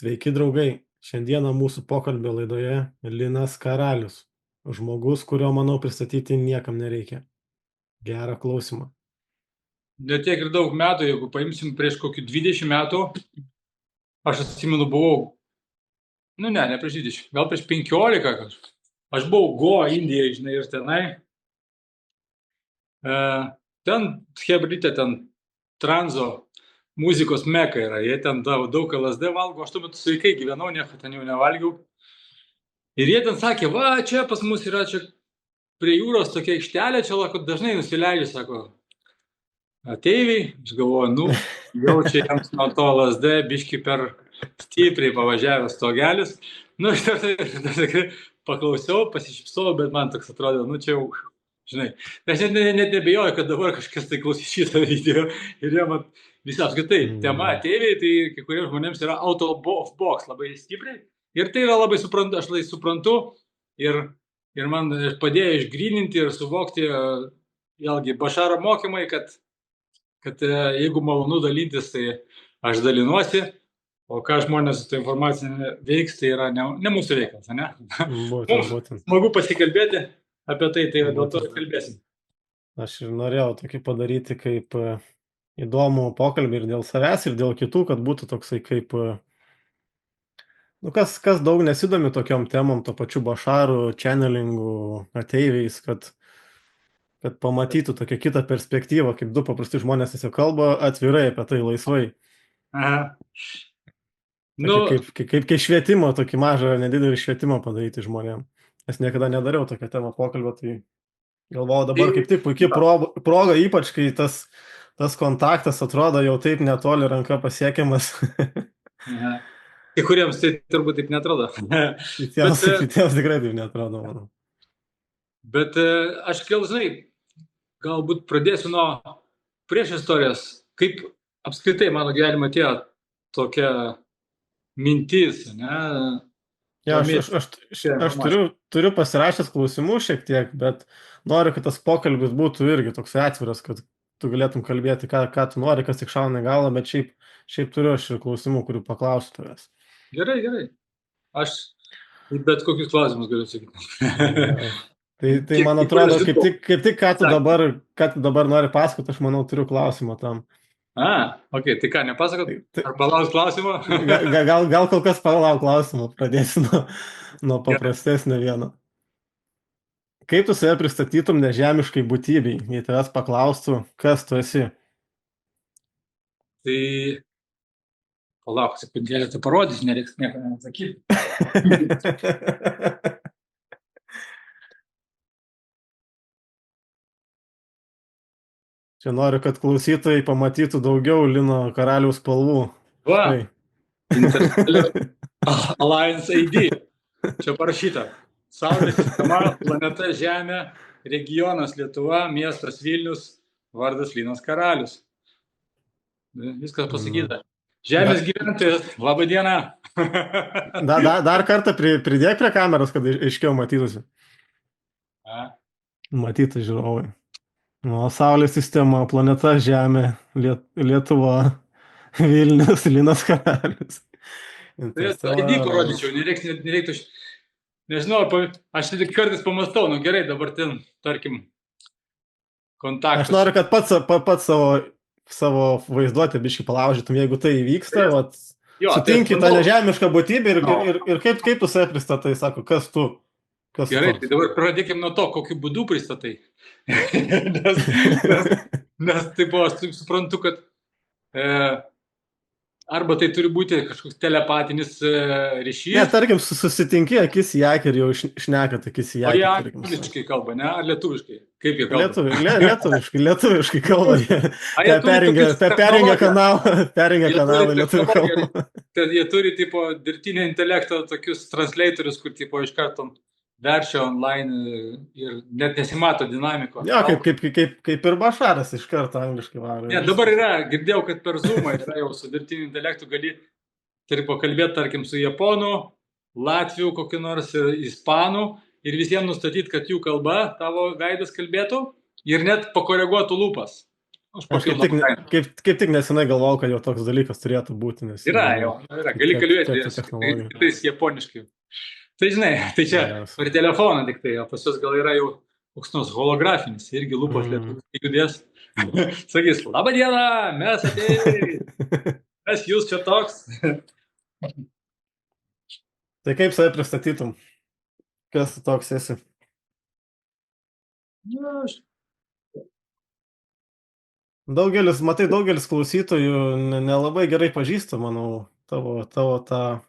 Sveiki, draugai. Šiandieną mūsų pokalbio laidoje Linas Karalius. Žmogus, kurio, manau, pristatyti niekam nereikia. Gerą klausimą. Ne tiek ir daug metų, jeigu paimsim prieš kokį 20 metų, aš atsimenu, buvau, ne prieš 20, gal prieš 15, aš buvau Goa Indijai, žinai, ir tenai, ten chebrytė, ten tranzo muzikos meka yra, jie ten daug LSD valgo, aš tuo metu sveikai gyvenau, nieko ten jau nevalgiau. Ir jie ten sakė, va, čia pas mus yra čia prie jūros tokia aikštelė, čia dažnai nusileidžia, sako, ateiviai, aš galvoju, jau čia jiems nuo to LSD biški per stipriai pavažiavęs stogelis. Aš tikrai paklausiau, pasišypsojau, bet man toks atrodo, čia jau, žinai. Aš net nebejoju, kad dabar kažkas tai klausys šitą video ir jie man visi apskritai tema ateiviai, tai kai kuriems žmonėms yra out of box labai stipriai. Ir tai yra labai suprantu, aš labai suprantu ir man padėjo išgryninti ir suvokti, vėlgi, Bašaro mokymai, kad jeigu malonu dalytis, tai aš dalinuosi, o ką žmonės su tą informaciją veiks, tai yra ne mūsų reikalas, ne? Būtent. Smagu pasikalbėti apie tai dėl to kalbėsim. Aš ir norėjau tokį padaryti kaip įdomų pokalbį ir dėl savęs, ir dėl kitų, kad būtų toksai kaip, kas daug nesidomi tokiom temom, to pačiu Bašaru, channelingu, ateiviais, kad pamatytų tokią kitą perspektyvą, kaip du paprasti žmonės tiesiog kalba atvirai apie tai, laisvai. Aha. Kaip švietimo, tokį mažą, nedidelį švietimą padaryti žmonėm. Aš niekada nedariau tokią temą pokalbio, tai galvojau dabar kaip tik puikiai proga, ypač kai tas kontaktas atrodo jau taip netoli ranka pasiekiamas. Kai kuriems tai turbūt taip netrodo. Kitiems tikrai taip netrodo, manau. Bet aš galbūt pradėsiu nuo prieš istorijos, kaip apskritai mano gyvenime atėjo tokia mintis, ne? Ja, aš turiu pasirašęs klausimų šiek tiek, bet noriu, kad tas pokalbis būtų irgi toks atviras, kad tu galėtum kalbėti, ką tu nori, kas tik šauna į galvą, bet šiaip turiu aš ir klausimų, kurių paklausiu tavęs. Gerai. Aš bet kokius klausimus galiu sakyti. Tai man atrodo, kaip tik ką tu dabar nori pasakoti, aš manau, turiu klausimą tam. Ok, tai ką, nepasakot? Ar palaus klausimą? Gal kol kas palauk klausimą, pradėsiu nuo paprastesnio vieno. Kaip tu save pristatytum nežemiškai būtybei, jei tavęs paklaustų, kas tu esi? Tai palauk, sekundėlę, tai parodysiu, nereiks nieko nesakyti. Čia noriu, kad klausytojai pamatytų daugiau Lino Karaliaus spalvų. Va, Alliance ID. Čia parašyta. Saulės sistema, planeta Žemė, regionas Lietuva, miestas Vilnius, vardas Linas Karalius. Viskas pasakyta. Žemės gyventojas, laba diena. Dar kartą pridėk prie kameros, kad aiškiau matytųsi. Matytų žiūrovai. Saulės sistema, planeta Žemė, Lietuva, Vilnius, Linas Karalius. Tai ID parodyčiau, nereiktų, nežinau, aš tik kartais pamastau, gerai, dabar ten, tarkim, kontaktas. Aš noriu, kad pats savo vaizduotę biškį palaužytum, jeigu tai įvyksta, sutinki tą nežemišką būtybę ir kaip tu save pristatai, sako, kas tu? Gerai, tai dabar pradėkim nuo to, kokiu būdu pristatai. Nes taip, aš suprantu, kad arba tai turi būti kažkoks telepatinis ryšys. Ne, tarkim, susitinki akis į akį ir jau šnekat akis į akį. O jie angliškai kalba, ne? Ar lietuviškai? Kaip jie kalba? Lietuviškai kalba. Perrengia kanalą lietuvių kalbą. Jie turi, tipo, dirbtinio intelekto tokius translatorius, kur, tipo, iš karto verčia online ir net nesimato dinamiko. Jo, kaip ir Bašaras iš karto angliškai varo. Ne, dabar yra, girdėjau, kad per Zoomą yra jau su dirbtiniu intelektu gali pakalbėti, tarkim, su japonų, latvių, kokį nors ispanų ir visiems nustatyti, kad jų kalba tavo veidas kalbėtų ir net pakoreguotų lūpas. Už Aš papildomą kainą. kaip tik nesenai galvojau, kad jau toks dalykas turėtų būti, nes Yra, gali kalbėti tiek tų technologijų. tais japoniškai. Tai žinai, tai čia per telefoną tik tai, o pas jūs gal yra jau koks nors holografinis, irgi lūpos lietuvių judės. Sakys, laba diena, mes atėjai, mes jūs čia toks. Tai kaip save pristatytum? Kas tu toks esi? Daugelis klausytojų nelabai gerai pažįsta, manau, tavo tą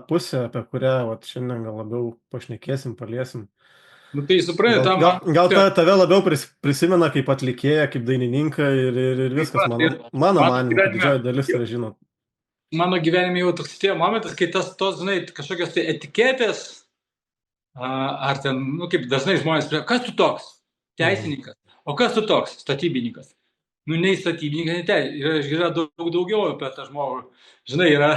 pusę, apie kurią šiandien gal labiau pašnekėsim, paliesim. Nu, tai suprantu, gal tave labiau prisimena kaip atlikėją, kaip dainininką ir viskas, mano manimu, kad didžioji dalis yra žinot. Mano gyvenime jau toks tie momentas, kai tos, žinai, kažkokios tai etiketės, ar ten, nu, kaip dažnai žmonės, kas tu toks? Teisininkas. O kas tu toks? Statybininkas. Nu, nei statybininkas, yra daug daugiau apie tą žmogų. Žinai, yra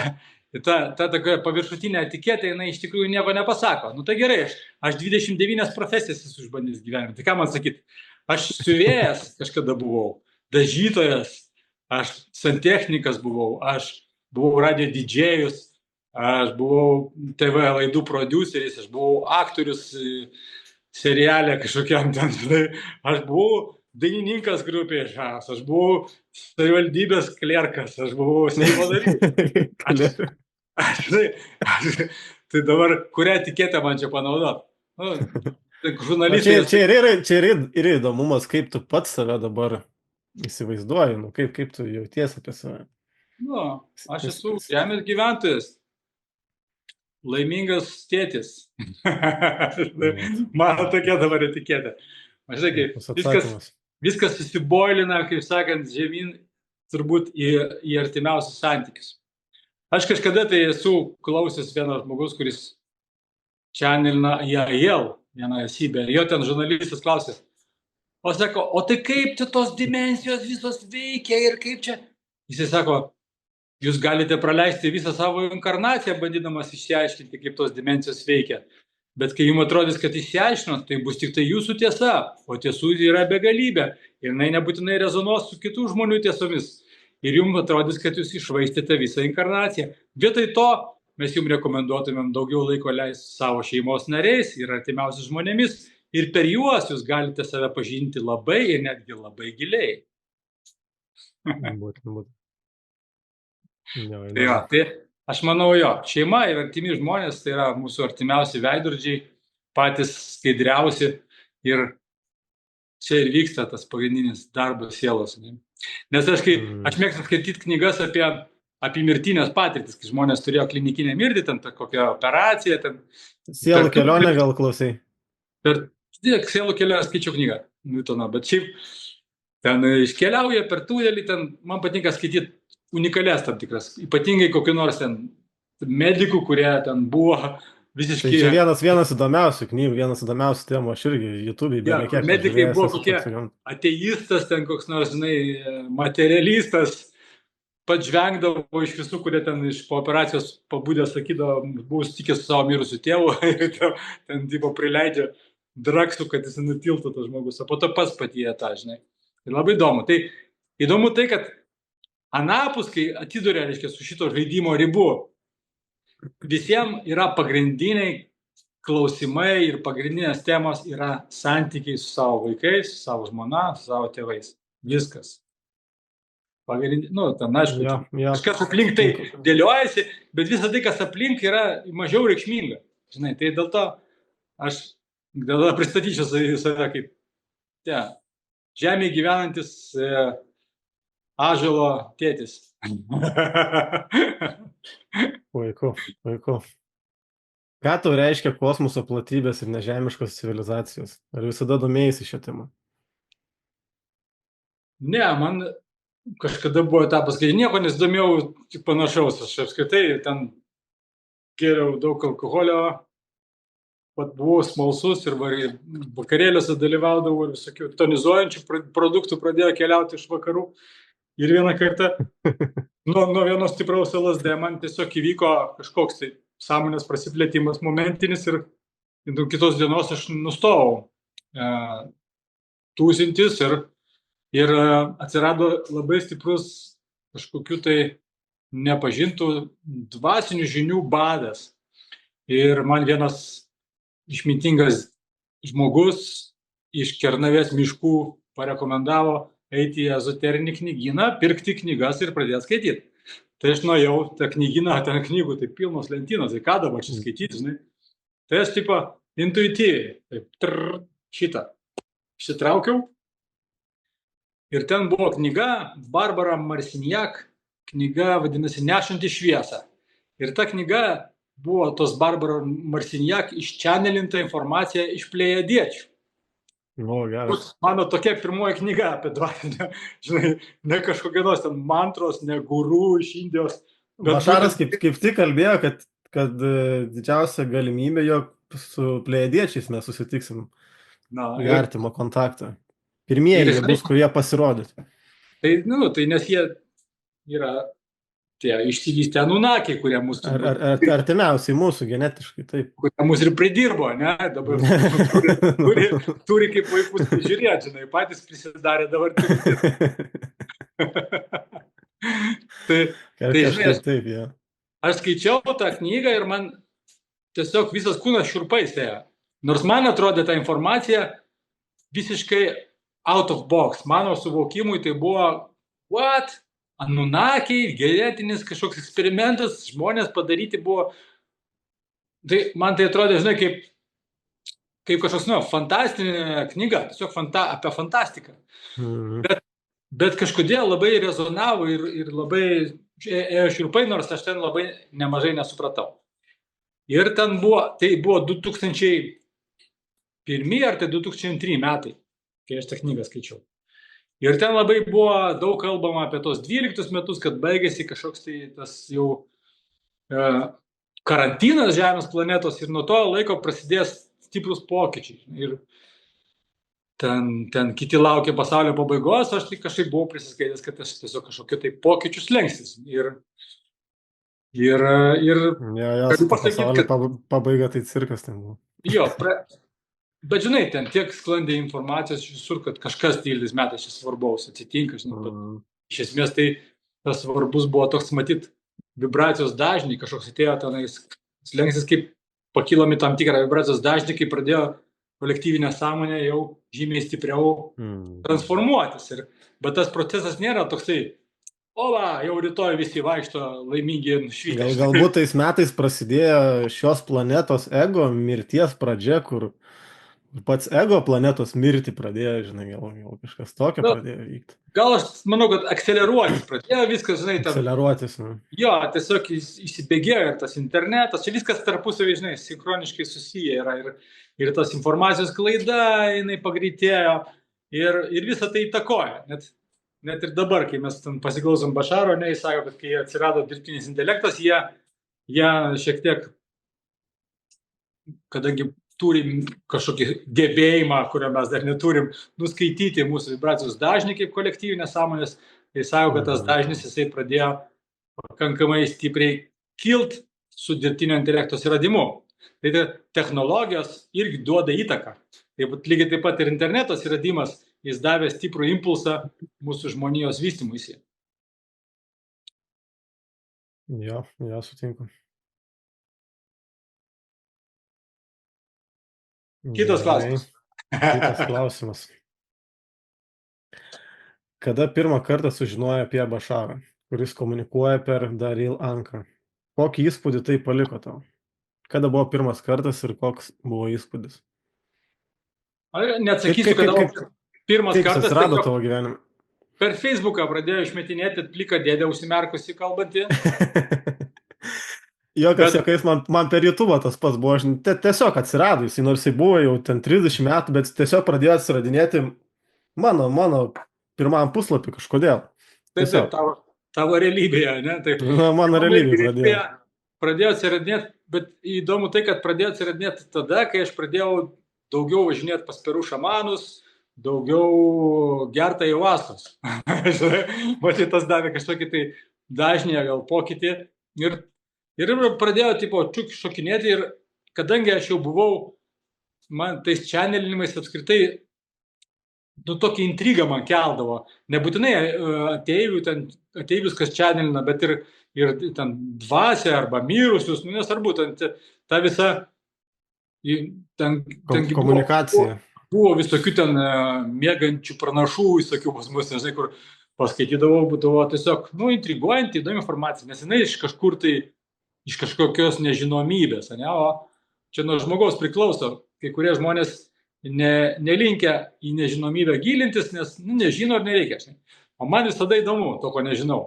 ta tokia paviršutinė etiketė, jinai iš tikrųjų nieko nepasako. Nu, tai gerai, aš 29 profesijas esu išbandęs gyvenime. Tai ką man sakyti? Aš siuvėjas kažkada buvau, dažytojas, aš santechnikas buvau, aš buvau radio didžėjus, aš buvau TV laidų prodiuseris, aš buvau aktorius serialė kažkokiam ten, aš buvau dainininkas grupėje, aš buvau savivaldybės klerkas, aš buvau Seimo narys. Tai dabar kurią etiketę man čia panaudot? Čia yra įdomumas, kaip tu pats save dabar įsivaizduoji, nu, kaip tu jauties apie save. Nu, aš esu žemės gyventojas, laimingas tėtis. Mano tokia dabar etiketė. Viskas susiboilina, kaip sakant, žemyn turbūt į artimiausius santykius. Aš kažkada tai esu klausęs vienas žmogus, kuris Channel IAL, viena esybė, jo ten žurnalistas klausė, o sako, o tai kaip čia tos dimensijos visos veikia ir kaip čia? Jisai sako, jūs galite praleisti visą savo inkarnaciją, bandydamas išsiaiškinti, kaip tos dimensijos veikia. Bet kai jums atrodys, kad išsiaiškinot, tai bus tik tai jūsų tiesa, o tiesų yra begalybė. Ir jinai nebūtinai rezonuos su kitų žmonių tiesomis. Ir jums atrodys, kad jūs išvaistėte visą inkarnaciją. Vietoj to mes jums rekomenduotumėm daugiau laiko leisti savo šeimos nariais ir artimiausiais žmonėmis. Ir per juos jūs galite save pažinti labai ir netgi labai giliai. Tai aš manau šeima ir artimi žmonės, tai yra mūsų artimiausi veidrodžiai, patys skaidriausi ir čia ir vyksta tas pagrindinis darbas sielos. Nes aš mėgstu skaityti knygas apie mirtinės patirtis, kai žmonės turėjo klinikinę mirtį, ten kokią operaciją. Sielų kelionę gal klausai? Sielų kelionę skaičiau knygą, Newtono, bet šiaip ten iškeliauja per tunelį, man patinka skaityti unikalias tam tikras, ypatingai kokių nors ten medikų, kurie ten buvo visiškai... Tai čia vienas įdomiausių knygų, vienas įdomiausių temų, aš irgi YouTube'ai beveik kiek medikai buvo kokie ateistas, ten koks nors, žinai, materialistas, pats žvengdavo iš visų, kurie ten iš po operacijos pabudė, sakydavo, buvau sutikęs su savo mirusiu tėvu, ir ten tipo prileidžia draksų, kad jis nutiltų tas žmogus, o po to pats patyrė tą, žinai. Ir labai įdomu. Tai įdomu tai, kad anapus, kai atiduria, reiškia, su šito žaidimo ribų, visiems yra pagrindiniai klausimai ir pagrindinės temos yra santykiai su savo vaikais, su savo žmona, su savo tėvais. Viskas. Ten aišku, kažkas aplink tai dėliojasi, bet visą tai, kas aplink, yra mažiau reikšminga. Žinai, tai dėl to aš pristatyčiau save kaip žemėje gyvenantis ąžuolo tėtis. Puiku. Ką tau reiškia kosmoso platybės ir nežemiškos civilizacijos? Ar visada domėjaisi šią temą? Ne, man kažkada buvo etapas, kai nieko nesidomėjau tik panašaus. Aš apskritai ten gėriau daug alkoholio, pat buvau smalsus ir vakarėliuose dalyvaudavau ir visokių tonizuojančių produktų pradėjo keliauti iš vakarų. Ir vieną kartą nuo vienos stipraus LSD man tiesiog įvyko kažkoks tai sąmonės prasiplėtimas momentinis ir kitos dienos aš nustojau tūsintis ir ir atsirado labai stiprus kažkokių tai nepažintų dvasinių žinių badas. Ir man vienas išmintingas žmogus iš Kernavės miškų parekomendavo eiti į ezoterinį knygyną, pirkti knygas ir pradėti skaityti. Tai aš nuėjau tą knygyną, ten knygų, tai pilnos lentynos, tai ką dabar čia skaityti, žinai. Tai aš tipo intuityviai, taip, šitą išsitraukiau. Ir ten buvo knyga, Barbara Marcinjak, knyga vadinasi Nešanti šviesą. Ir ta knyga buvo tos Barbara Marcinjak iščanelinta informacija iš plejadiečių. O, geras. Mano tokia pirmoji knyga apie dvasinę, žinai, ne kažkokios ten mantros, ne gurų iš Indijos. Bašaras kaip tik kalbėjo, kad didžiausia galimybė, jog su plejadiečiais mes susitiksim į artimą kontaktą. Pirmieji bus, kurie pasirodys. Tai, tai nes jie yra tie išsivystę anunakiai, kurie mūsų... Artimiausiai mūsų genetiškai, taip. Kurie mūsų ir pridirbo, ne? Dabar turi kaip vaikus žiūrėti, žinai, patys prisidarė dabar. Žinai, aš skaičiau tą knygą ir man tiesiog visas kūnas šiurpais ėjo. Nors man atrodė ta informacija visiškai out of box. Mano suvokimui tai buvo, what? Anunakiai, genetinis kažkoks eksperimentas, žmonės padaryti buvo. Tai man tai atrodė, žinai, kaip kažkoks, fantastinė knyga, tiesiog apie fantastiką. Bet kažkodėl labai rezonavo ir labai ėjo šiurpai, nors aš ten labai nemažai nesupratau. Ir ten tai buvo 2001 ar tai 2003 metai, kai aš tą knygą skaičiau. Ir ten labai buvo daug kalbama apie tos 12 metus, kad baigėsi kažkoks tai tas jau karantinas Žemės planetos ir nuo to laiko prasidės stiprus pokyčiai. Ir ten kiti laukia pasaulio pabaigos, aš tai kažkaip buvau prisiskaitęs, kad aš tiesiog kažkokiu tai pokyčių slengsis. Pasaulio pabaiga tai cirkas ten buvo. Jo, bet žinai, ten tiek sklandė informacijos visur, kad kažkas 12 metais čia svarbaus atsitinka. Iš esmės tai tas svarbus buvo toks, matyt, vibracijos dažnį, kažkoks atėjo tenais slengsis, kaip pakilami tam tikrą vibracijos dažnį, kai pradėjo kolektyvinė sąmonė jau žymiai stipriau transformuotis. Bet tas procesas nėra toksai, jau rytoj visi vaikšto laimingi švytė. Galbūt tais metais prasidėjo šios planetos ego mirties pradžia, kur pats ego planetos mirtį pradėjo, žinai, gal kažkas tokio pradėjo vykti. Gal aš manau, kad akceleruotis pradėjo viskas, žinai, tam. Akceleruotis, Jo, tiesiog įsibėgėjo ir tas internetas, čia viskas tarpusavį, žinai, sinchroniškai susiję yra ir tas informacijos klaida, jinai pagreitėjo ir visą tai įtakoja. Net ir dabar, kai mes ten pasiklausom Bašaro, jis sako, kad kai atsirado dirbtinis intelektas, jie šiek tiek, kadangi turim kažkokį gebėjimą, kurio mes dar neturim, nuskaityti mūsų vibracijos dažnį kaip kolektyvinės sąmonės, tai sako, kad tas dažnis jisai pradėjo pakankamai stipriai kilt su dirbtinio intelekto atsiradimu. Tai technologijos irgi duoda įtaką. Tai lygiai taip pat ir interneto atsiradimas, jis davė stiprų impulsą mūsų žmonijos vystymuisi. Jo, sutinku. Kitas klausimas. Kada pirmą kartą sužinojo apie Bašarą, kuris komunikuoja per Daril Anka? Kokį įspūdį tai paliko tau? Kada buvo pirmas kartas ir koks buvo įspūdis? Neatsakysiu, kada pirmas kartas. Kaip atsirado tavo gyvenime? Per Facebooką pradėjo išmetinėti pliką dėdę užsimerkusi kalbantį. Jokiais, man per YouTube tas pats buvo, tiesiog atsirado, jis nors jis buvo jau ten 30 metų, bet tiesiog pradėjo atsiradinėti mano pirmam puslapį kažkodėl. Taip, tavo realybėje, ne? Taip. Mano realybėje pradėjo atsiradinėti, bet įdomu tai, kad pradėjo atsiradinėti tada, kai aš pradėjau daugiau važinėti pas perų šamanus, daugiau gerta ayahuascos. Matyt, tas davė kažkokį tai dažnį, gal pokytį ir pradėjo šokinėti ir kadangi aš jau buvau, man tais channelinimais apskritai tokį intrigą man keldavo. Nebūtinai ateivius, kas čanelina, bet ir ten dvasią arba mirusius, nesvarbu, ta visa komunikacija. Buvo visokių ten mėgančių pranašų, visokių pas mus, nežinai, kur paskaitydavau, būdavo tiesiog, intriguojant, įdomi informacija, nes jinai iš kažkur tai, iš kažkokios nežinomybės, ne? O čia nuo žmogaus priklauso, kai kurie žmonės nelinkę į nežinomybę gilintis, nes nežino ar nereikia. O man visada įdomu to, ko nežinau.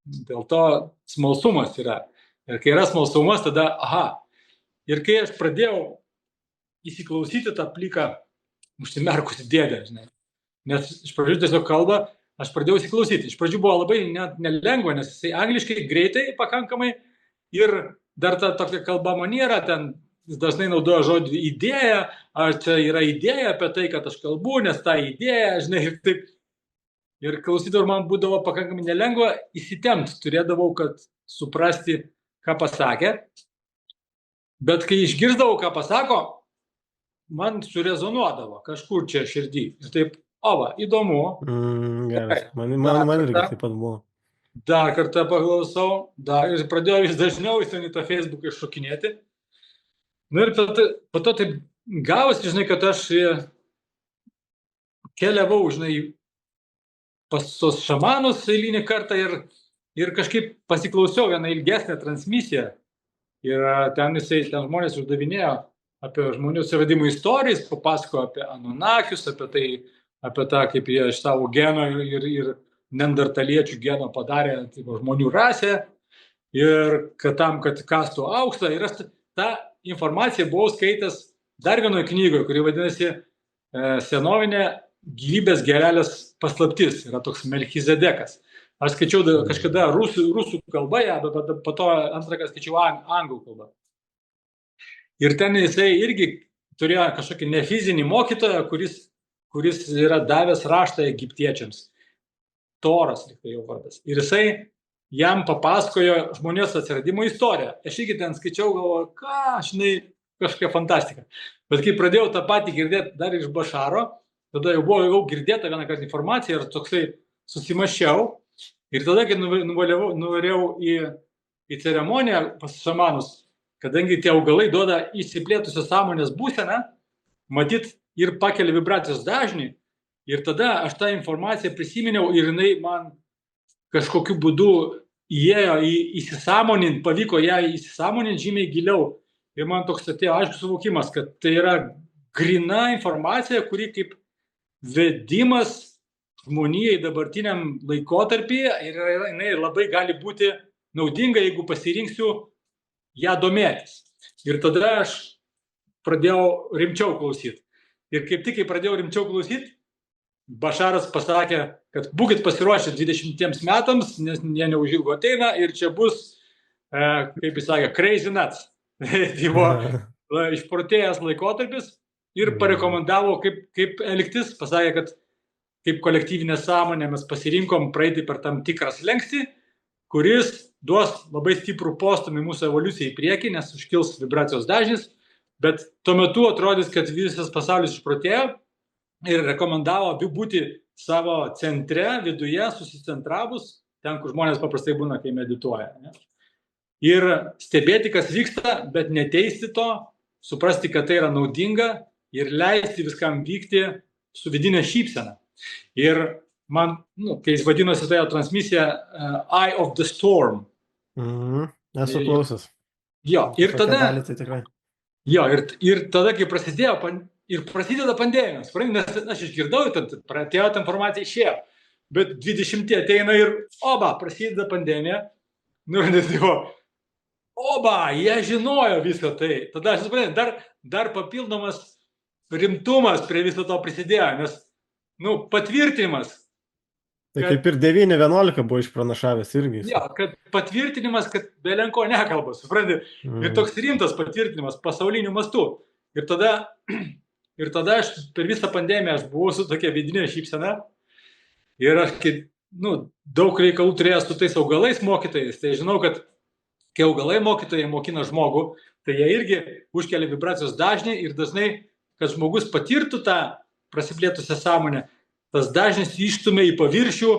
Dėl to smalsumas yra. Ir kai yra smalsumas, tada, Ir kai aš pradėjau įsiklausyti tą pliką užsimerkusi dėdę, žinai. Nes iš pradžių tiesiog kalba, aš pradėjau įsiklausyti. Iš pradžių buvo labai nelengva, nes jisai angliškai greitai pakankamai ir dar ta tokia kalba maniera, ten jis dažnai naudoja žodį idėja, ar čia yra idėja apie tai, kad aš kalbu, nes ta idėja, žinai, ir taip. Ir klausydavau, man būdavo pakankamai nelengva įsitemti, turėdavau, kad suprasti, ką pasakė. Bet kai išgirdavau, ką pasako, man surezonuodavo kažkur čia širdį. Ir taip, įdomu. Geras, man irgi taip pat buvo. Dar kartą paklausau, ir pradėjau vis dažniau į tą Facebooką iššokinėti. Ir po to taip gavosi, žinai, kad aš keliavau, žinai, pas tos šamanus eilinį kartą ir kažkaip pasiklausiau vieną ilgesnę transmisiją. Ir ten žmonės uždavinėjo apie žmonių atsiradimų istorijas, papasakojo apie Anunnakius, apie tą, kaip jie iš savo geno ir neandertaliečių geno padarė žmonių rasę, ir kad kastų auksą. Ir aš tą informaciją buvau skaitęs dar vienoje knygoje, kuri vadinasi Senovinė gyvybės gerelės paslaptis. Yra toks Melchizedekas. Aš skaičiau kažkada rusų kalba, bet po to antrą kartą skaičiau anglų kalbą. Ir ten jisai irgi turėjo kažkokį nefizinį mokytoją, kuris yra davęs raštą egiptiečiams. Toras, tai jo vardas. Ir jisai jam papasakojo žmonės atsiradimo istoriją. Aš irgi ten skaičiau, galvoju, žinai, kažkokia fantastika. Bet kai pradėjau tą patį girdėti dar iš Bašaro, tada jau buvo girdėta vieną kartą informacija ir toksai susimaščiau. Ir tada, kai nuvarėjau į ceremoniją pas šamanus, kadangi tie augalai duoda išsiplėtusią sąmonės būseną, matyt, ir pakelia vibracijos dažnį, ir tada aš tą informaciją prisiminiau ir jinai man kažkokiu būdu įėjo pavyko ją įsisąmoninti žymiai giliau. Ir man toks atėjo aiškus suvokimas, kad tai yra grina informacija, kuri kaip vedimas žmonijai dabartiniam laikotarpyje ir jinai labai gali būti naudinga, jeigu pasirinksiu ją domėtis. Ir tada aš pradėjau rimčiau klausyti. Ir kaip tik, kai pradėjau rimčiau klausyti, Bašaras pasakė, kad būkit pasiruošę 20 metams, nes jie neužilgo ateina ir čia bus, kaip jis sakė, crazy nuts. Tai buvo išprotėjęs laikotarpis ir parekomendavo, kaip elgtis, pasakė, kad kaip kolektyvinė sąmonė mes pasirinkom praeiti per tam tikrą slenkstį, kuris duos labai stiprų postumį mūsų evoliucijai į priekį, nes užkils vibracijos dažnis, bet tuo metu atrodys, kad visas pasaulis išprotėjo ir rekomendavo būti savo centre, viduje, susicentravus, ten, kur žmonės paprastai būna, kai medituoja. Ne? Ir stebėti, kas vyksta, bet neteisti to, suprasti, kad tai yra naudinga ir leisti viskam vykti su vidinė šypsena. Ir man, kai jis vadinosi toje transmisiją Eye of the Storm. Esu klausęs. Jo, ir tada, kai prasideda pandemijos, nes aš išgirdau, atėjo ta informacija išėjo, bet 20 ateina ir prasideda pandemija, jie žinojo viską tai. Tada aš suprantu, dar papildomas rimtumas prie viso to prisidėjo, nes patvirtinimas. Tai kaip ir 9-11 buvo išpranašavęs irgi. Jo, kad patvirtinimas, kad belenko nekalba, supranti. Ir toks rimtas patvirtinimas pasauliniu mastu. Ir tada aš per visą pandemiją aš buvau su tokia vidinė šypsena. Ir aš daug reikalų turėjęs su tais augalais mokytojais. Tai žinau, kad kai augalai mokytojai mokina žmogų, tai jie irgi užkelia vibracijos dažnį ir dažnai, kad žmogus patirtų tą prasiplėtusią sąmonę, tas dažnis išstumia į paviršių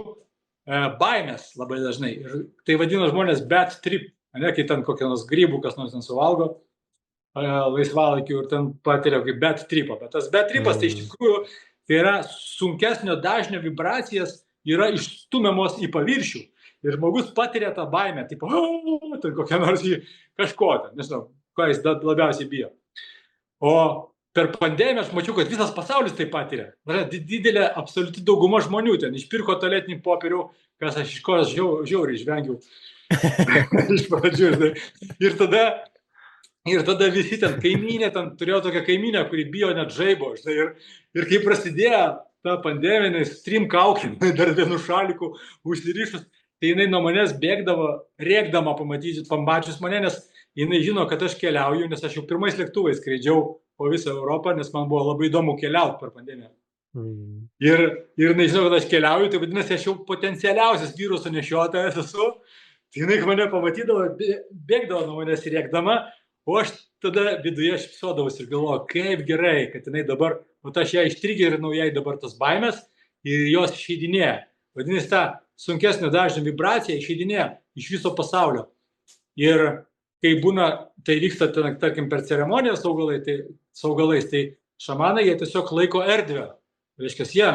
baimės labai dažnai. Ir tai vadina žmonės bad trip, ne, kai ten kokią nors grybų kas nors ten suvalgo laisvalaikiu ir ten patiria kaip bad tripą. Bet tas bad tripas tai iš tikrųjų tai yra sunkesnio dažnio vibracijas yra išstumiamos į paviršių. Ir žmogus patiria tą baimę, tipo, ten kokią nors kažko ten, nežinau, ko jis labiausiai bijo. O per pandemiją aš mačiau, kad visas pasaulis tai patiria. Didelė absoliuti dauguma žmonių ten išpirko tualetinį popierių, kas aš iš ko žiauriai išvengiau. Iš pradžių. Ir tada visi ten kaimynė, ten turėjo tokią kaimynę, kuri bijo net žaibo. Ir kai prasidėjo ta pandemija, su 3 kaukėm, dar vienu šaliku užsirišus, tai jinai nuo manęs bėgdavo, rėkdama pamačius mane, nes jinai žino, kad aš keliauju, nes aš jau pirmais lėktuvais skraidžiau po visą Europą, nes man buvo labai įdomu keliauti per pandemiją. Ir jinai žino, kad aš keliauju, tai vadinasi, aš jau potencialiausias viruso nešiotojas esu. Tai jinai mane pamatydavo, bėgdavo nuo manęs rėkdama, o aš tada viduje šypsodavausi ir galvoju, kaip gerai, kad jinai dabar, o aš ją ištrigerinau jai dabar tas baimės ir jos išeidinėja. Vadinasi, ta sunkesnio dažnio vibracija išeidinėja iš viso pasaulio. Ir kai būna, tai vyksta, tarkim, per ceremonijas augalais, tai šamanai jie tiesiog laiko erdvę. Reiškia, jie,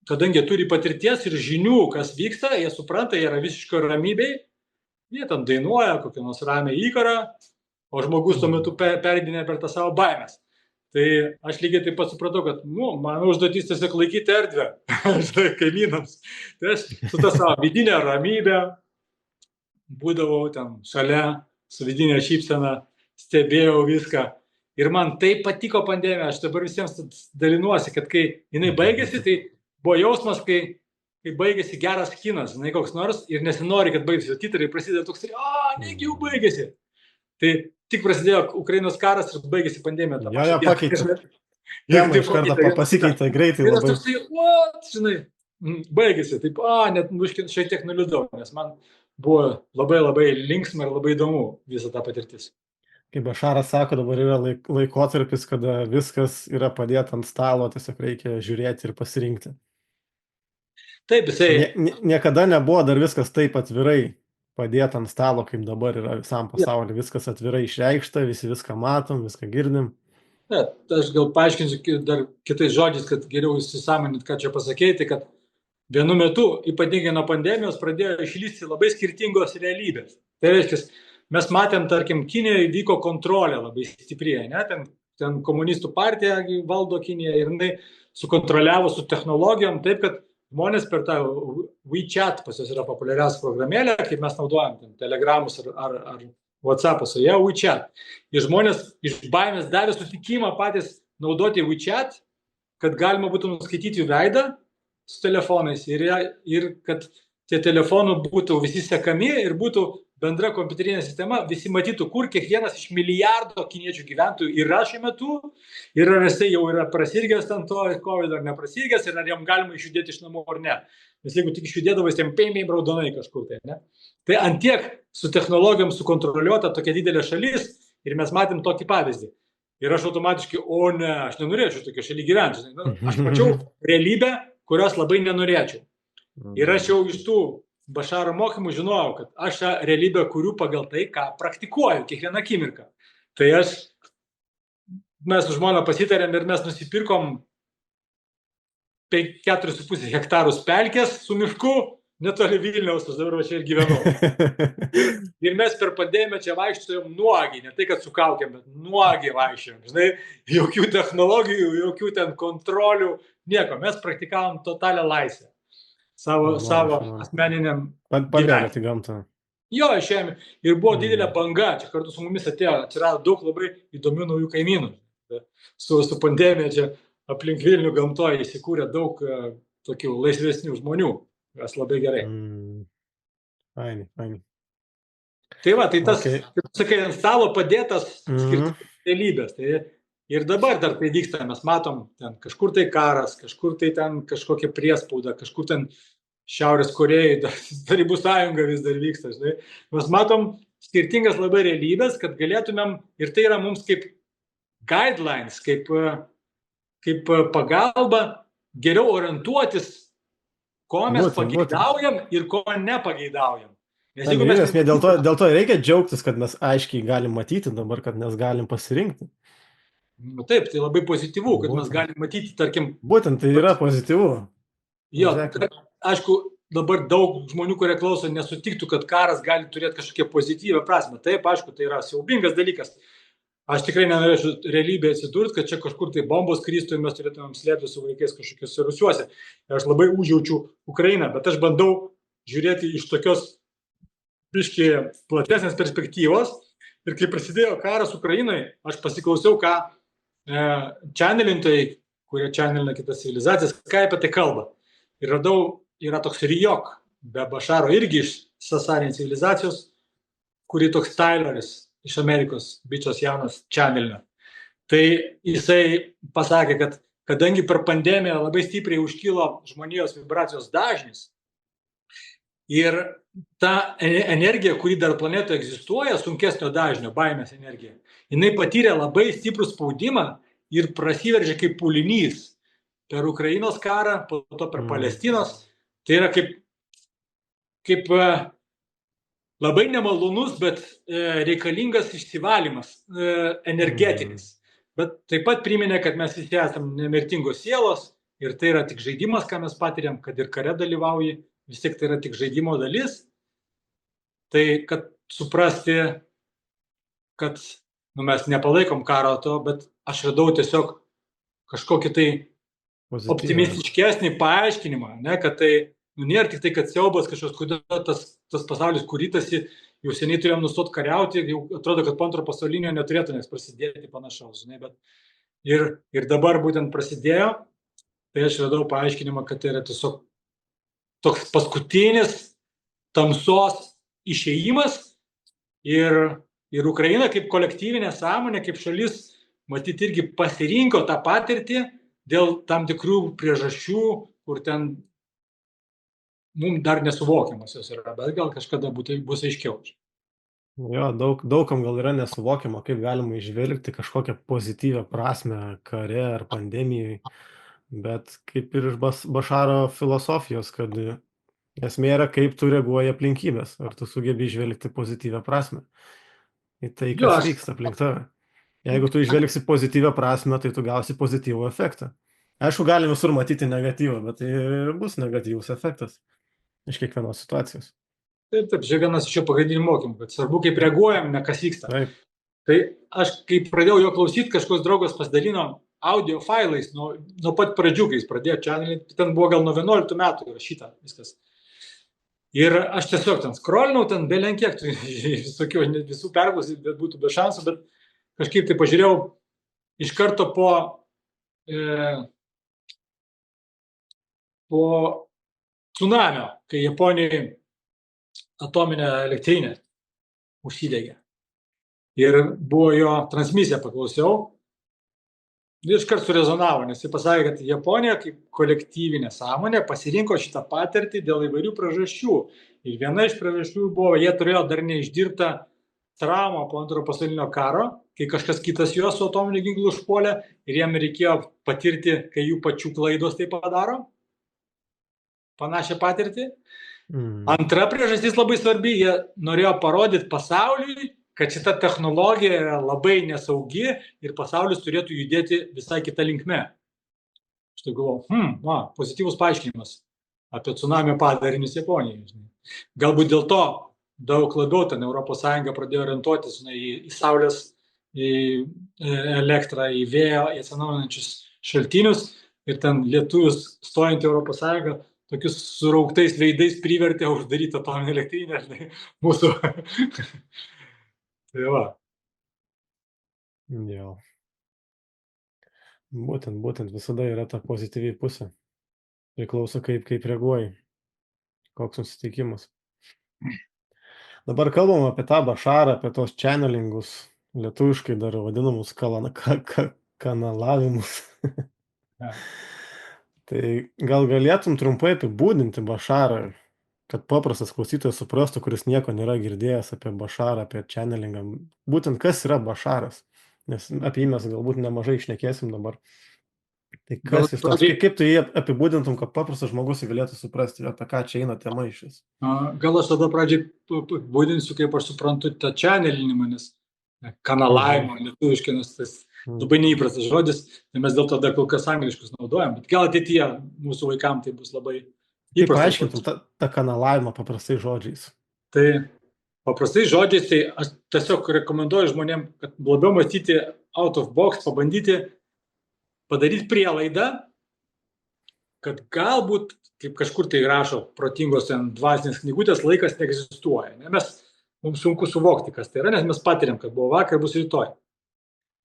kadangi turi patirties ir žinių, kas vyksta, jie supranta, jie yra visiškai ramybėj, jie ten dainuoja kokią nors ramią įkarą, o žmogus tuo metu perdinė per tą savo baimės. Tai aš lygiai taip pat supratau, kad mano užduotis tiesiog laikyti erdvę kaimynams. Tai aš su tą savo vidinę ramybę būdavau ten šalia, su vidinė šypsena, stebėjau viską. Ir man taip patiko pandemija, aš dabar visiems dalinuosi, kad kai jinai baigėsi, tai buvo jausmas, kai baigėsi geras kinas, jinai koks nors, ir nesinori, kad baigėsi, titrai prasideda toks, negi jau baigėsi. Tai tik prasidėjo Ukrainos karas ir baigėsi pandemija. Jo, pakeitė. Iš karto pasikeitė greitai labai. Ir aš toksai, baigėsi. Taip, net šiek tiek nuliūdau, nes man buvo labai labai linksma ir labai įdomu visą tą patirtis. Kaip Bašaras sako, dabar yra laikotarpis, kada viskas yra padėta ant stalo, tiesiog reikia žiūrėti ir pasirinkti. Taip, jisai... Niekada nebuvo dar viskas taip atvirai padėta ant stalo, kaip dabar yra visam pasauliu. Viskas atvirai išreikšta, visi viską matom, viską girdim. Ne, aš gal paaiškinsiu dar kitais žodžiais, kad geriau įsisąmoninti, ką čia pasakyti, kad vienu metu, ypatingai nuo pandemijos, pradėjo išlysti labai skirtingos realybės. Tai reiškia, mes matėm, tarkim, Kinijoje vyko kontrolė labai stipriai, ne? Ten komunistų partija valdo Kiniją ir jinai sukontroliavo su technologijom taip, kad žmonės per tą WeChat, pas jos yra populiariausia programėlė, kaip mes naudojam Telegramus ar WhatsApp'us, jie WeChat. Ir žmonės iš baimės davė sutikimą patys naudoti WeChat, kad galima būtų nuskaityti jų veidą su telefonais ir kad tie telefonų būtų visi sekami ir būtų bendra kompiuterinė sistema, visi matytų, kur kiekvienas iš milijardo kiniečių gyventojų yra šiuo metu ir ar jisai jau yra prasirgęs ten to COVID ar neprasirgęs ir ar jam galima išjudėti iš namų ar ne. Nes jeigu tik išjudėdavo, jis jam pėmiai raudonai kažkur tai, ne? Tai antiek su technologijom sukontroliuota tokia didelė šalis ir mes matėm tokį pavyzdį. Ir aš automatiškai, aš nenorėčiau tokia šaly gyventi. Aš mačiau realybę, kurios labai nenorėčiau. Ir aš jau iš tų Bašaro mokymų žinojau, kad aš šią realybę kuriu pagal tai, ką praktikuoju kiekvieną akimirką. Tai mes su žmona pasitarėm ir mes nusipirkom 4,5 hektarus pelkės su mišku netoli Vilniaus, aš dabar čia ir gyvenau. Ir mes per pandemiją čia vaikščiojom nuogiai, ne tai, kad su kaukėm, bet nuogiai vaikščiojom. Žinai, jokių technologijų, jokių ten kontrolių, nieko. Mes praktikavom totalią laisvę. Savo asmeniniam pabėgti gamtą. Jo, išėjome. Ir buvo didelė banga. Čia kartu su mumis atsirado daug labai įdomių naujų kaimynų. Su pandemija čia aplink Vilnių gamtoje įsikūrė daug tokių laisvesnių žmonių. Kas labai gerai. Fainai. Tai va, tai tas, kaip sakai, ant stalo padėtas skirtingos realybės. Tai ir dabar dar tai vyksta, mes matom, ten kažkur tai karas, kažkur tai ten kažkokia priespauda, kažkur ten Šiaurės Korėjai, Tarybų sąjunga vis dar vyksta, žinai. Mes matom skirtingas labai realybės, kad galėtumėm, ir tai yra mums kaip guidelines, kaip pagalba geriau orientuotis, ko mes Būtent. pageidaujam ir ko nepageidaujam. Nes Na, jeigu mes esmė, dėl to reikia džiaugtis, kad mes aiškiai galim matyti dabar, kad mes galim pasirinkti. Taip, tai labai pozityvu, kad mes Būtent. galim matyti, tarkim. Būtent tai yra pozityvu. Jo, Exactly. aišku, dabar daug žmonių, kurie klauso, nesutiktų, kad karas gali turėti kažkokią pozityvę prasme. Taip, aišku, tai yra siaubingas dalykas. Aš tikrai nenorėčiau realybėje atsidurti, kad čia kažkur tai bombos kristų ir mes turėtumėm slėpti su vaikais kažkokiuose rusiuose. Ir aš labai užjaučiu Ukrainą, bet aš bandau žiūrėti iš tokios biški platesnės perspektyvos. Ir kai prasidėjo karas Ukrainoje, aš pasiklausiau, ką channelintojai, kurie channelina kitas civilizacijas, ką apie tai kalba. Ir radau, yra toks Ryok, be Bašaro irgi iš sasarinės civilizacijos, kuri toks Tyleris iš Amerikos, bičias jaunas channelina. Tai jisai pasakė, kad kadangi per pandemiją labai stipriai užkilo žmonijos vibracijos dažnis ir ta energija, kuri dar planetoje egzistuoja, sunkesnio dažnio, baimės energija, jinai patyrė labai stiprų spaudimą ir prasiveržė kaip pulinys per Ukrainos karą, po to per Palestinos. Tai yra kaip labai nemalonus, bet reikalingas išsivalymas energetinis. Bet taip pat priminė, kad mes visi esame nemirtingos sielos ir tai yra tik žaidimas, ką mes patiriam, kad ir kare dalyvauji, vis tiek tai yra tik žaidimo dalis. Tai kad suprasti, kad mes nepalaikom karo to, bet aš radau tiesiog kažkokį tai optimistiškesnį paaiškinimą, ne, kad tai nėra tik tai, kad siaubas kažkoks, kodėl tas pasaulis kurytasi, jau seniai turėjom nustoti kariauti, jau atrodo, kad po antro pasaulinio neturėtų nes prasidėti panašaus. Ne, bet ir dabar būtent prasidėjo, tai aš radau paaiškinimą, kad tai yra tiesiog toks paskutinis tamsos išėjimas ir Ukraina kaip kolektyvinė sąmonė, kaip šalis, matyt, irgi pasirinko tą patirtį dėl tam tikrų priežasčių, kur ten mums dar nesuvokiamas jos yra, bet gal kažkada bus aiškiau. Jo, daugam gal yra nesuvokiama, kaip galima išvelgti kažkokią pozityvę prasme kare ar pandemijai, bet kaip ir iš Bašaro filosofijos, kad esmė yra, kaip tu reaguoji aplinkybės, ar tu sugebi išvelgti pozityvę prasme į tai, kas vyksta aplink tave. Jeigu tu išvelgsi pozityvę prasme, tai tu gausi pozityvų efektą. Aišku, galim visur matyti negatyvą, bet tai bus negatyvus efektas iš kiekvienos situacijos. Taip, čia vienas iš jo pagrindinių mokymų, kad svarbu, kaip reaguojam, ne kas vyksta. Taip. Tai aš, kai pradėjau jo klausyti, kažkoks draugas pasidalino audio failais nuo pat pradžių, kai jis pradėjo channelinti, ten buvo gal nuo 11 metų rašyta viskas. Ir aš tiesiog ten scrollinau, ten belenkiek, visokių, visų perklausyti, bet būtų be šansų, bet kažkaip tai pažiūrėjau iš karto po tsunamio, kai Japonijai atominė elektrinė užsidegė. Ir buvo jo transmisiją paklausiau ir iškart surezonavo, nes jis pasakė, kad Japonija kaip kolektyvinė sąmonė pasirinko šitą patirtį dėl įvairių priežasčių. Ir viena iš priežasčių buvo, jie turėjo dar neišdirbtą traumą po antrojo pasaulinio karo, kai kažkas kitas juos su atominiu ginklu užpuolė ir jiem reikėjo patirti, kai jų pačių klaidos tai padaro. Panašią patirtį. Antra priežastis labai svarbi, jie norėjo parodyti pasauliui, kad šita technologija yra labai nesaugi ir pasaulis turėtų judėti visai kitą linkme. Aš tai galvoju, pozityvus paaiškinimas apie tsunamio padarinius Japonijai. Galbūt dėl to daug labiau ten Europos Sąjunga pradėjo orientuotis į saulės, į elektrą, į vėjo, į atsinaujinančius šaltinius ir ten lietuvius stojant į Europos Sąjungą tokius surauktais veidais privertė uždaryti atominę elektrinę mūsų. Tai va. Jo. Būtent visada yra ta pozityviai pusė. Priklauso kaip reaguoji. Koks nusiteikimas. Dabar kalbam apie tą Bašarą, apie tos channelingus, lietuviškai dar vadinamus kanalavimus. Tai gal galėtum trumpai apibūdinti Bašarą, kad paprastas klausytojas suprastų, kuris nieko nėra girdėjęs apie Bašarą, apie channelingą. Būtent kas yra Bašaras, nes apie jį mes galbūt nemažai šnekėsim dabar. Tai kas jis toks, kaip tu jį apibūdintum, kad paprastas žmogus galėtų suprasti, apie ką čia eina tema iš vis? Gal aš tada pradžiai apibūdinsiu, kaip aš suprantu tą channelinimą, nes kanalavimą lietuviškai, nes tas labai neįprastas žodis, tai mes dėl to dar kol kas angliškus naudojam, bet gal ateityje mūsų vaikams tai bus labai įprastas. Kaip paaiškintum tą kanalavimą paprastai žodžiais? Tai paprastai žodžiais, tai aš tiesiog rekomenduoju žmonėm, kad labiau mąstyti out of box, pabandyti padaryti prielaidą, kad galbūt, kaip kažkur tai rašo protingos dvasinės knygutės, laikas neegzistuoja. Mums sunku suvokti, kas tai yra, nes mes patiriam, kad buvo vakar, bus rytoj.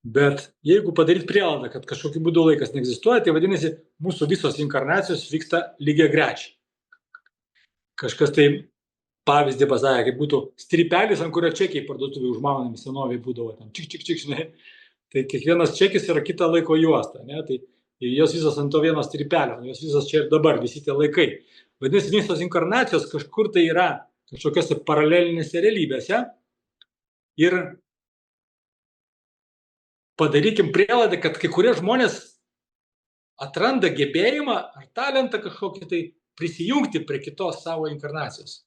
Bet jeigu padaryti prielaidą, kad kažkokiu būdu laikas neegzistuoja, tai vadinasi, mūsų visos inkarnacijos vyksta lygiagrečiai. Kažkas tai pavyzdį pasakė, kaip būtų strypelis, ant kurio čekiai parduotuvių užmaunami senovėje būdavo, tam čik, žinai. Tai kiekvienas čekis yra kita laiko juosta, ne? Tai jos visos ant to vieno strypelio, jos visos čia ir dabar, visi tie laikai. Vadinasi, visos inkarnacijos kažkur tai yra kažkokiose paralelinėse realybėse ir padarykim prielaidą, kad kai kurie žmonės atranda gebėjimą ar talentą kažkokį tai prisijungti prie kitos savo inkarnacijos.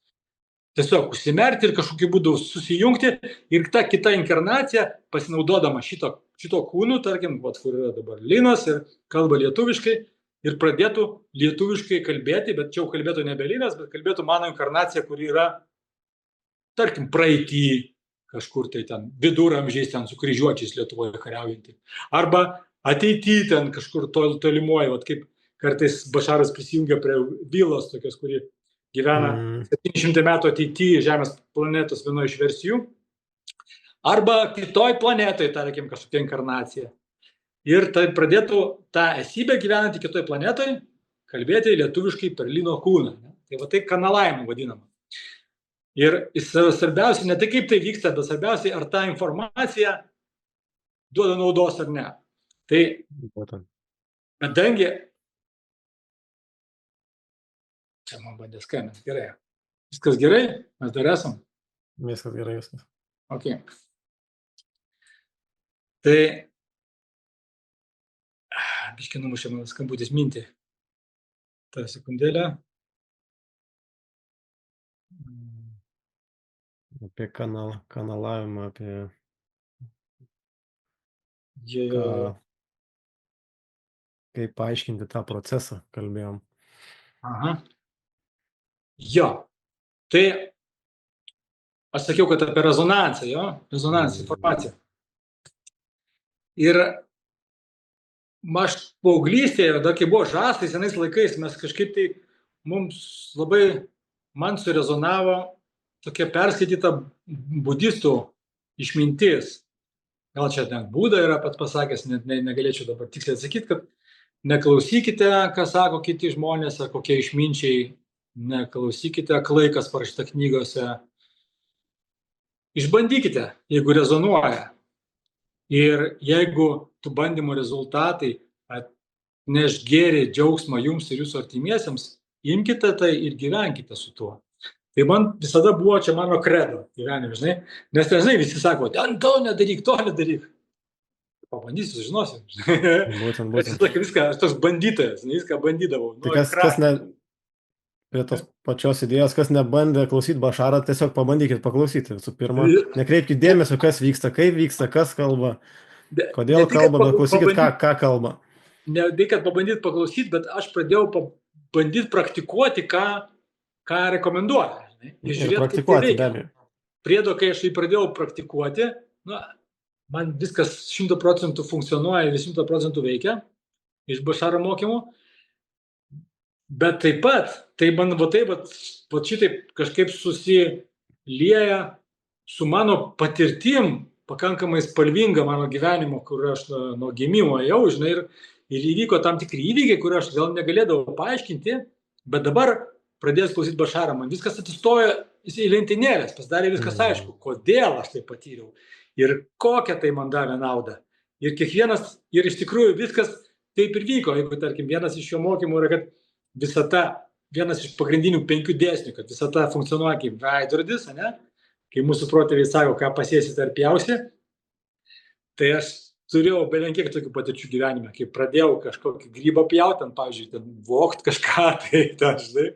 Tiesiog užsimerkti ir kažkokiu būdu susijungti ir ta kita inkarnacija, pasinaudodama šito kūnu, tarkim, kur yra dabar Linas ir kalba lietuviškai ir pradėtų lietuviškai kalbėti, bet čia jau kalbėtų nebe Linas, bet kalbėtų mano inkarnacija, kuri yra, tarkim, praeitį kažkur tai ten viduramžiais ten su kryžiuočiais Lietuvoje kariaujantį. Arba ateity ten kažkur tolimoje, kaip kartais Bašaras prisijungia prie vilos tokios, kuri gyvena 700 metų ateityje Žemės planetos vienoje iš versijų, arba kitoj planetoje, tarkim, kažkokia inkarnacija. Ir tai pradėtų tą esybę gyvenantį kitoj planetoje kalbėti lietuviškai per Lino kūną. Tai va tai kanalavimu vadinama. Ir svarbiausia, ne tai kaip tai vyksta, bet svarbiausia, ar ta informacija duoda naudos ar ne. Tai, kadangi čia man bandė skambinti. Gerai. Viskas gerai? Mes dar esam? Viskas gerai, viskas. Ok. Tai, biškai numušė mano skambutis mintį. Ta sekundėlę. Apie kanalavimą, apie... Kaip paaiškinti tą procesą, kalbėjom. Aha. Jo, tai aš sakiau, kad apie rezonanciją, informaciją. Ir aš paauglystėje, dar kai buvo žastai, senais laikais, mes kažkaip tai, man surezonavo tokia perskaityta budistų išmintis. Gal čia net Buda yra pats pasakęs, negalėčiau dabar tiksliai atsakyti, kad neklausykite, ką sako kiti žmonės, ar kokie išminčiai, neklausykite aklai, kas parašyta knygose. Išbandykite, jeigu rezonuoja. Ir jeigu tų bandymų rezultatai atneš gėrį, džiaugsmą jums ir jūsų artimiesiems, imkite tai ir gyvenkite su tuo. Tai man visada buvo čia mano kredo gyvenime, žinai. Nes žinai, visi sako, to nedaryk. Pabandysiu, sužinosiu. Būtent. Aš toks bandytojas, viską bandydavau. Tai kas prie tos pačios idėjos, kas nebandė klausyti Bašarą, tiesiog pabandykit paklausyti visų pirma. Nekreipkite dėmesio, kas vyksta, kaip vyksta, kas kalba, kodėl kalba, bet klausykit, ką kalba. Ne tai, kad pabandyti paklausyti, bet aš pradėjau bandyti praktikuoti, ką rekomenduoja. Ir praktikuoti, be abejo. Priedo, kai aš jį pradėjau praktikuoti, man viskas 100% funkcionuoja ir 100% veikia iš Bašaro mokymų. Bet taip pat, tai man šitaip kažkaip susilieja su mano patirtim, pakankamai spalvinga mano gyvenimo, kur aš nuo gimimo ėjau, žinai, ir įvyko tam tikri įvykiai, kur aš gal negalėdavau paaiškinti, bet dabar pradėjęs klausyti Bašarą, man viskas atsistojo į lentynėlės, pasidarė viskas aišku, kodėl aš tai patyriau ir kokią tai man davė naudą. Ir kiekvienas, ir iš tikrųjų viskas taip ir vyko, jeigu, tarkim, vienas iš šio mokymų yra, kad visata, vienas iš pagrindinių 5 dėsnių, kad visata funkcionuoja kaip veidrodis, ne? Kai mūsų protėviai sako, ką pasėsi, ar pjausi, tai aš turėjau belenkiek tokių patirčių gyvenime, kai pradėjau kažkokį grybą pjauti, ten, pavyzdžiui, ten vogt kažką, tai žinai.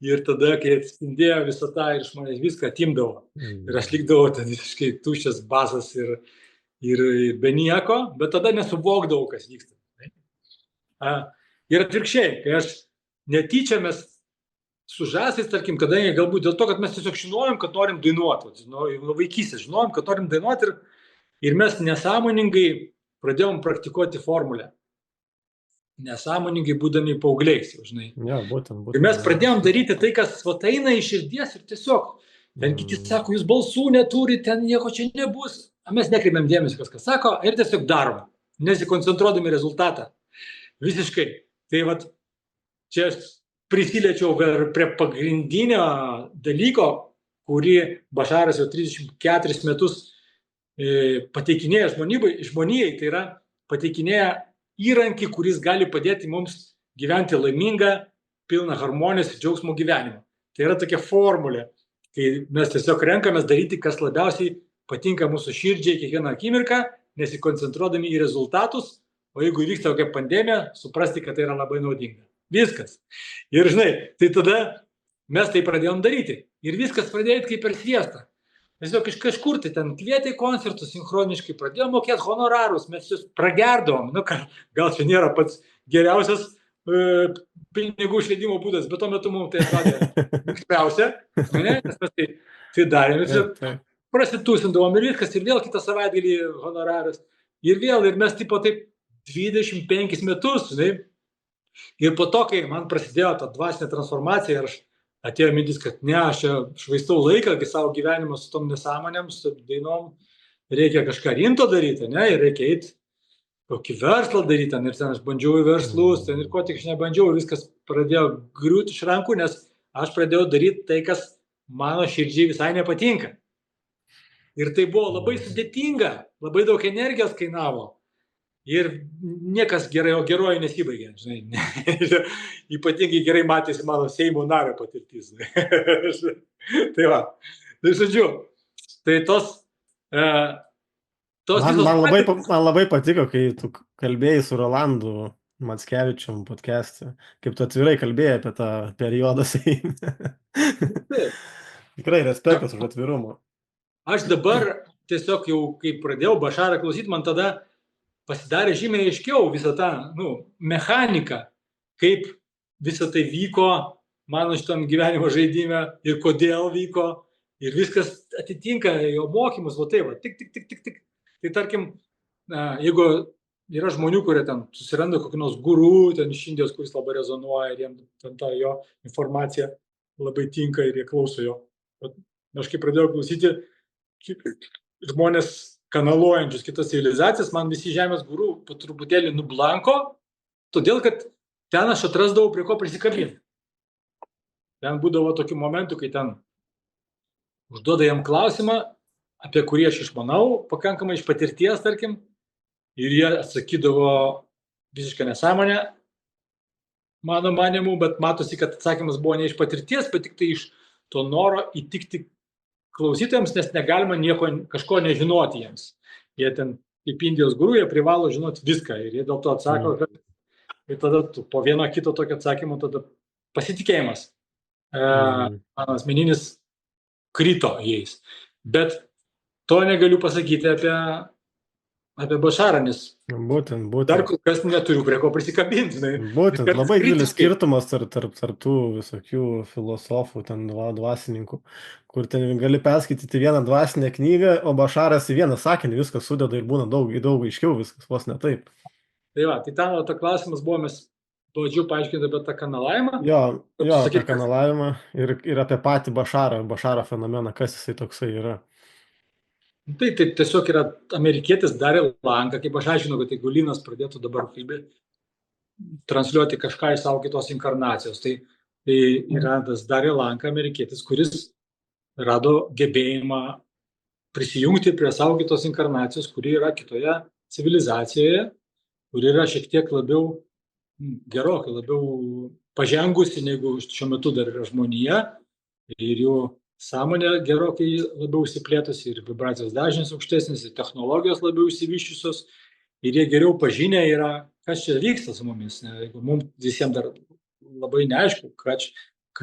Ir tada, kai atspindėjo visą tą ir iš manęs viską atimdavo. Ir aš likdavau ten visiškai tuščias basas ir be nieko, bet tada nesuvokdavau, kas vyksta. Ir atvirkščiai, kai aš netyčia mes su žąsais, tarkim, kadangi galbūt dėl to, kad mes tiesiog žinojom, kad norim dainuoti, nuo vaikystės žinojom, kad norim dainuoti ir mes nesąmoningai pradėjom praktikuoti formulę. Nesąmoningai būdami paaugliais, žinai. Ja, būtent. Ir mes pradėjom daryti tai, kas eina iš širdies ir tiesiog, ten kiti sako, jūs balsų neturi, ten nieko čia nebus. Mes nekreipiam dėmesį, kas sako, ir tiesiog darom, nesikoncentruodami rezultatą. Visiškai. Tai vat, čia prisiliečiau prie pagrindinio dalyko, kurį Bašaras jau 34 metus pateikinėja žmonijai, tai yra pateikinėja įrankį, kuris gali padėti mums gyventi laimingą, pilną harmonijos ir džiaugsmo gyvenimą. Tai yra tokia formulė, kai mes tiesiog renkamės daryti, kas labiausiai patinka mūsų širdžiai kiekvieną akimirką, nesikoncentruodami į rezultatus, o jeigu įvyksta tokia pandemija, suprasti, kad tai yra labai naudinga. Viskas. Ir žinai, tai tada mes tai pradėjom daryti. Ir viskas pradėjo kaip per sviestą. Tiesiog iš kažkur tai ten kvietė koncertus sinchroniškai, pradėjom mokėti honorarus, mes jūs pragerdavom, gal čia nėra pats geriausias pinigų išleidimo būdas, bet tuo metu mums tai atrodė linksmiausia, nes mes tai darėm, prasitūsindavom ir viskas, ir vėl kitą savaitgalį honoraras, ir mes taip 25 metus, ir po to, kai man prasidėjo ta dvasinė transformacija ir aš atėjo mintis, kad ne, aš čia švaistau laiką, kai savo gyvenimą su tom nesąmonėm, su dainom, reikia kažką rimto daryti, ir reikia eiti kokį verslą daryti, ir ten aš bandžiau į verslus, ir ko tik aš nebandžiau, ir viskas pradėjo griūti iš rankų, nes aš pradėjau daryti tai, kas mano širdžiai visai nepatinka. Ir tai buvo labai sudėtinga, labai daug energijos kainavo. Ir niekas geroji nesibaigė, žinai. Ypatingai gerai matėsi mano Seimo nario patirtis. Tai va. Tai žodžiu, tai man labai patiko, kai tu kalbėjai su Rolandu Mackevičium podcast'e, kaip tu atvirai kalbėjai apie tą periodą Seime. Tikrai respektas už atvirumą. Aš dabar tiesiog jau, kai pradėjau Bašarą klausyti, man tada pasidarė žymiai aiškiau visą tą mechaniką, kaip visą tai vyko mano šitam gyvenimo žaidime ir kodėl vyko, ir viskas atitinka jo mokymus, tik. Tai tarkim, jeigu yra žmonių, kurie ten susiranda kokį nors guru, ten iš Indijos, kuris labai rezonuoja, ir jiems ten ta jo informacija labai tinka ir jie klauso jo. Aš kai pradėjau klausyti žmonės kanaluojančius kitas civilizacijas, man visi žemės guru po truputėlį nublanko, todėl, kad ten aš atrasdavau prie ko prisikabinti. Ten būdavo tokių momentų, kai ten užduoda jam klausimą, apie kurį aš išmanau, pakankamai iš patirties, tarkim, ir jie atsakydavo visišką nesąmonę, mano manimu, bet matosi, kad atsakymas buvo ne iš patirties, bet tik tai iš to noro įtikti klausytojams, nes negalima kažko nežinoti jiems. Jie ten, kaip Indijos guru, jie privalo žinoti viską ir jie dėl to atsako, ir tada po vieno kito tokio atsakymo tada pasitikėjimas. Mano asmeninis krito jais. Bet to negaliu pasakyti apie Bašarą, nes dar kol kas neturiu prie ko prisikabinti. Būtent, labai didelis skirtumas tarp tų visokių filosofų, ten dvasininkų, kur ten gali perskaityti vieną dvasinę knygą, o Bašaras į vieną sakinį viską sudeda ir būna daug aiškiau viskas, vos ne taip. Tai ten ta klausimas buvo, mes plačiau paaiškinti apie tą kanalavimą. Jo, apie kanalavimą ir apie patį Bašaro fenomeną, kas jisai toksai yra. Tai tiesiog yra amerikietis Dari Lanka, kaip aš žinau, kad jeigu Linas pradėtų dabar transliuoti kažką iš savo kitos inkarnacijos, tai yra tas Dari Lanka amerikietis, kuris rado gebėjimą prisijungti prie savo kitos inkarnacijos, kuri yra kitoje civilizacijoje, kuri yra šiek tiek gerokai labiau pažengusi, negu šiuo metu dar yra žmonija, ir jų sąmonė gerokai labiau išsiplėtusi, ir vibracijos dažnis aukštesnis, ir technologijos labiau išsivyščiusios, ir jie geriau pažinę yra, kas čia vyksta su mumis. Jeigu mums visiems dar labai neaišku, kas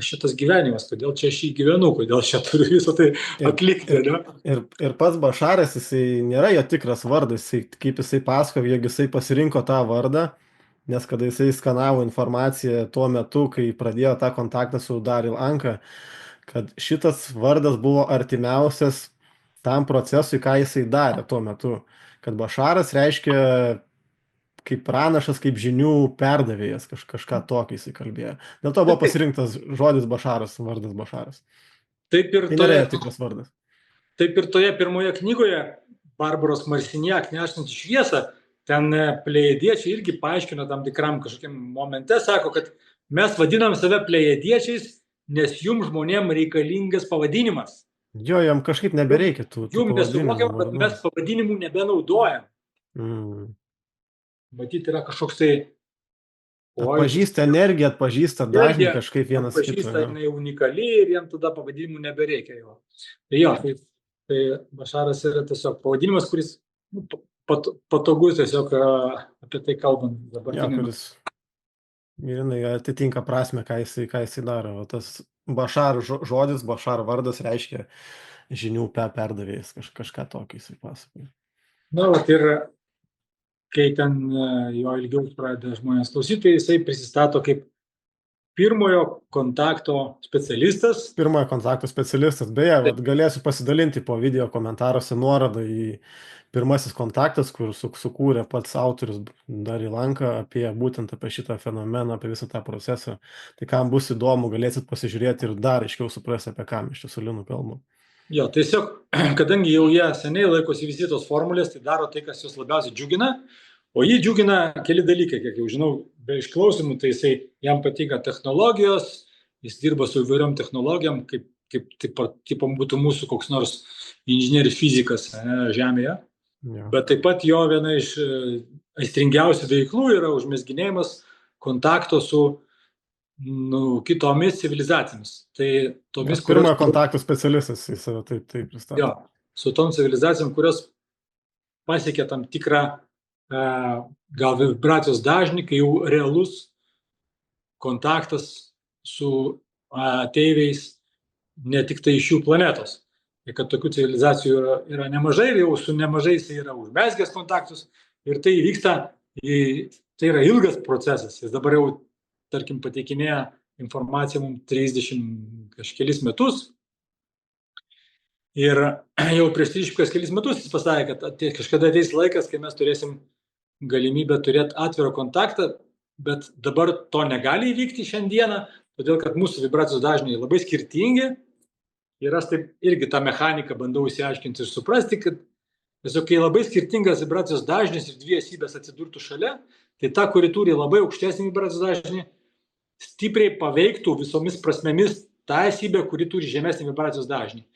šitas gyvenimas, kodėl čia aš jį gyvenu, kodėl čia turiu visą tai atlikti. Ir pats Bašaras, jisai nėra jo tikras vardas, kaip jisai pasakojo, jeigu jisai pasirinko tą vardą, nes kada jisai skanavo informaciją tuo metu, kai pradėjo tą kontaktą su Daril Anka, kad šitas vardas buvo artimiausias tam procesui, ką jisai darė tuo metu. Kad Bašaras reiškia kaip pranašas, kaip žinių perdavėjas, kažką tokį jisai kalbėjo. Dėl to buvo pasirinktas žodis Bašaras, vardas Bašaras. Taip ir tai nėra tikras vardas. Taip ir toje pirmoje knygoje Barbaros Marsinjak Nešanti šviesą, ten plejadiečiai irgi paaiškino tam tikram kažkokiam momente, sako, kad mes vadinam save plejadiečiais, nes jums žmonėm reikalingas pavadinimas. Jo, jam kažkaip nebereikia tų pavadinimų. Jums nesuvokiam, kad mes pavadinimų nebenaudojam. Matyti yra kažkoks tai... Atpažįsta energiją, atpažįsta dažnį kažkaip vienas kitą. Atpažįsta, jinai unikali ir jam tada pavadinimų nebereikia jo. Tai jo, tai Bašaras yra tiesiog pavadinimas, kuris patogus tiesiog apie tai kalbant dabar. Ja, kuris jinai atitinka prasme, ką jisai daro. O tas Bašar žodis, Bašar vardas reiškia žinių perdavėjas, kažką tokį jisai pasakoja. Na, ir kai ten jo ilgiau pradeda žmonės klausyti, jisai prisistato kaip pirmojo kontakto specialistas. Pirmojo kontakto specialistas. Beje, galėsiu pasidalinti po video komentaruose nuorodą į pirmasis kontaktas, kur sukūrė pats autorius Daril Anka būtent apie šitą fenomeną, apie visą tą procesą. Tai kam bus įdomu, galėsit pasižiūrėti ir dar aiškiau suprasti, apie ką mes čia su Linu kalbam. Jo, tiesiog, kadangi jau jie seniai laikosi visi tos formulės, tai daro tai, kas jūs labiausiai džiugina, o jį džiugina keli dalykai, kiek jau žinau, be išklausimų, tai jam patinka technologijos, jis dirba su įvairiom technologijom, kaip būtų mūsų koks nors inžinierius fizikas Žemėje, bet taip pat jo viena iš aistringiausių veiklų yra užmesginėjimas kontakto su kitomis civilizacijomis. Tai tomis, pirmojo kontakto specialistas į save taip pristato. Jo, su tom civilizacijom, kurios pasiekia tam tikrą gal vibracijos dažnį, kai jau realus kontaktas su ateiviais ne tik tai iš jų planetos. Ir kad tokių civilizacijų yra nemažai, ir jau su nemažais yra užmezgęs kontaktus. Ir tai vyksta, tai yra ilgas procesas. Jis dabar jau, tarkim, pateikinėja informaciją mums 30 kažkelis metus. Ir jau prieš 30 kažkelis metus jis pasakė, kad kažkada ateis laikas, kai mes turėsim galimybę turėti atvirą kontaktą, bet dabar to negali įvykti šiandieną, todėl kad mūsų vibracijos dažniai labai skirtingi. Ir aš taip irgi tą mechaniką bandau įsiaiškinti ir suprasti, kad tiesiog kai labai skirtingas vibracijos dažnis ir dvi esybės atsidurtų šalia, tai ta, kuri turi labai aukštesnį vibracijos dažnį, stipriai paveiktų visomis prasmėmis tą esybę, kuri turi žemesnį vibracijos dažnį.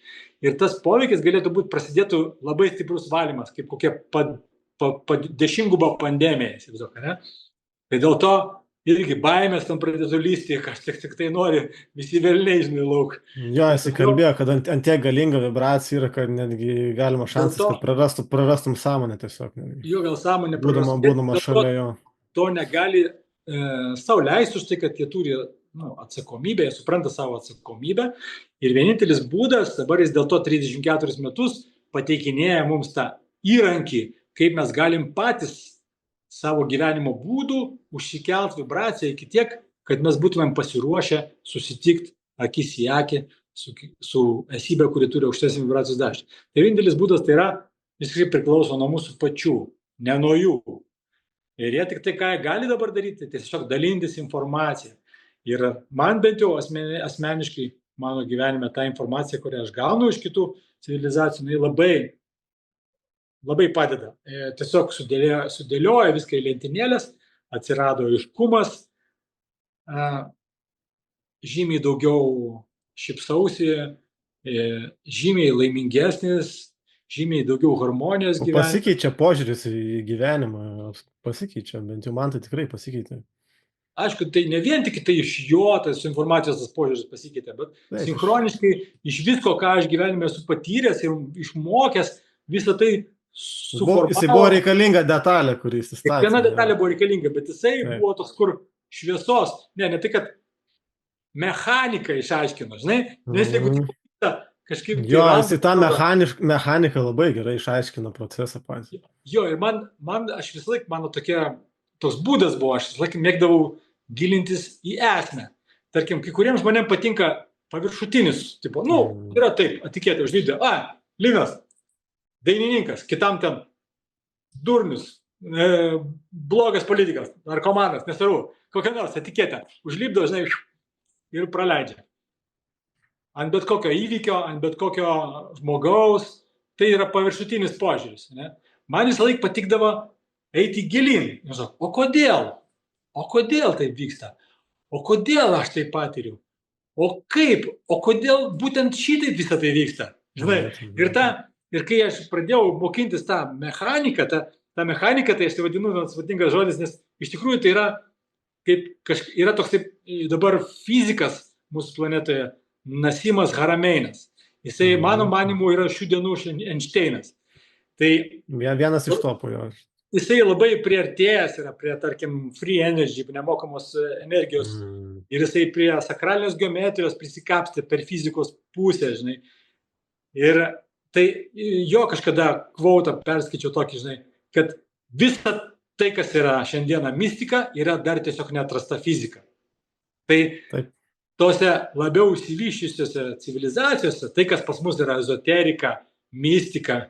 Ir tas poveikis galėtų būti, prasidėtų labai stiprus valymas, kaip kokia dešimgubo pandemija. Tai dėl to irgi baimės tam pradėtų lysti, kas tik tai nori, visi velniai, žinai, lauk. Jo, jis kalbėjo, kad ant tiek galinga vibracija yra, kad netgi galima šansas, kad prarastum sąmonę tiesiog. Jo, gal sąmonę būdama šalia jo. To negali sau leisti už tai, kad jie turi atsakomybę, jie supranta savo atsakomybę. Ir vienintelis būdas, dabar jis dėl to 34 metus pateikinėja mums tą įrankį, kaip mes galim patys savo gyvenimo būdų užsikelt vibraciją iki tiek, kad mes būtumėm pasiruošę susitikti akis į akį su esybė, kuri turi aukštesnį vibracijos dažnį. Tai vienintelis būdas tai yra, visiškai priklauso nuo mūsų pačių, ne nuo jų. Ir jie tik tai, ką jie gali dabar daryti, tai tiesiog dalintis informaciją. Ir man bent jau asmeniškai mano gyvenime ta informacija, kurią aš gaunu iš kitų civilizacijų, labai padeda. Tiesiog sudėlioja viską į lentynėlės, atsirado aiškumas, žymiai daugiau šypsausi, žymiai laimingesnis, žymiai daugiau harmonijos gyvenime. Pasikeičia požiūris į gyvenimą, pasikeičia, bent jau man tai tikrai pasikeitė. Aišku, tai ne vien tik tai iš jo, tas informacijos tas požiūris pasikeitė, bet sinchroniškai iš visko, ką aš gyvenime esu patyręs ir išmokęs, visą tai suformavo. Jisai buvo reikalinga detalė, kurį jis įstatė. Kiekviena detalė buvo reikalinga, bet jisai buvo toks, kur šviesos, ne tai, kad mechaniką išaiškino, žinai, nes jeigu kažkaip... Jo, jisai tą mechaniką labai gerai išaiškino procesą patį. Jo, ir aš visą laiką, mano toks būdas buvo, aš visą laiką mėgdavau gilintis į esmę. Tarkim, kai kuriems žmonėms patinka paviršutinis, tipo, yra taip, etiketė uždėdė, Linas, dainininkas, kitam ten durnius, blogas politikas, narkomanas, nesvarbu, kokią nors etiketę, užlipdo, žinai, ir praleidžia. Ant bet kokio įvykio, ant bet kokio žmogaus, tai yra paviršutinis požiūris. Ne? Man visą laiką patikdavo eiti gilin. O kodėl? O kodėl taip vyksta? O kodėl aš tai patiriu? O kaip? O kodėl būtent šitaip visą tai vyksta? Žinai, ir kai aš pradėjau mokintis tą mechaniką, tą mechaniką, tai aš tai vadinu, svadingas žodis, nes iš tikrųjų tai yra, yra toks taip, dabar fizikas mūsų planetoje, Nasimas Harameinas. Jisai, mano manimu, yra šių dienų Einšteinas. Tai vienas iš topų jo. Jisai labai priartėjęs yra prie, tarkim, free energy, nemokamos energijos. Ir jisai prie sakralinės geometrijos prisikapstė per fizikos pusę, žinai. Ir tai jo kažkada kvautą perskaičiau tokį, žinai, kad visa tai, kas yra šiandieną mistika, yra dar tiesiog neatrasta fizika. Tai tose labiau išsivyščiusiose civilizacijose, tai, kas pas mus yra ezoterika, mistika,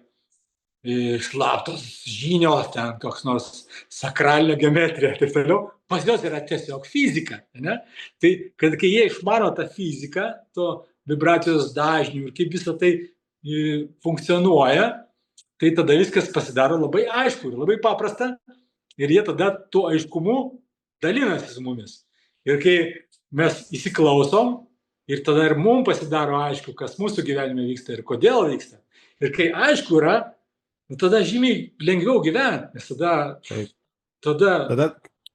slaptos žinios, ten koks nors sakralinė geometrija, taip toliau, pas jos yra tiesiog fizika. Ne? Tai, kad kai jie išmano tą fiziką, to vibracijos dažnių ir kaip visą tai funkcionuoja, tai tada viskas pasidaro labai aišku ir labai paprasta ir jie tada tuo aiškumu dalinasi su mumis. Ir kai mes įsiklausom ir tada ir mums pasidaro aišku, kas mūsų gyvenime vyksta ir kodėl vyksta. Ir kai aišku yra, tada žymiai lengviau gyventi, nes tada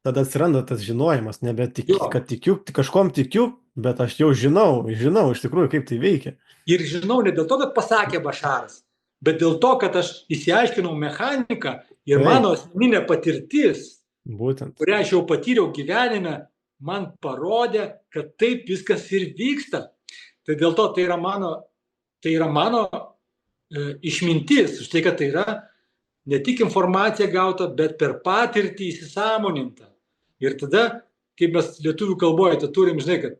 atsiranda tas žinojimas, nebetikiu, kad tikiu, kažkom tikiu, bet aš jau žinau iš tikrųjų, kaip tai veikia. Ir žinau ne dėl to, kad pasakė Bašaras, bet dėl to, kad aš įsiaiškinau mechaniką ir mano asmeninė patirtis, kurią aš jau patyriau gyvenime, man parodė, kad taip viskas ir vyksta. Tai dėl to tai yra mano išmintis, už tai, kad tai yra ne tik informacija gauta, bet per patirtį įsisąmoninta. Ir tada, kaip mes lietuvių kalboje, tai turim, žinai, kad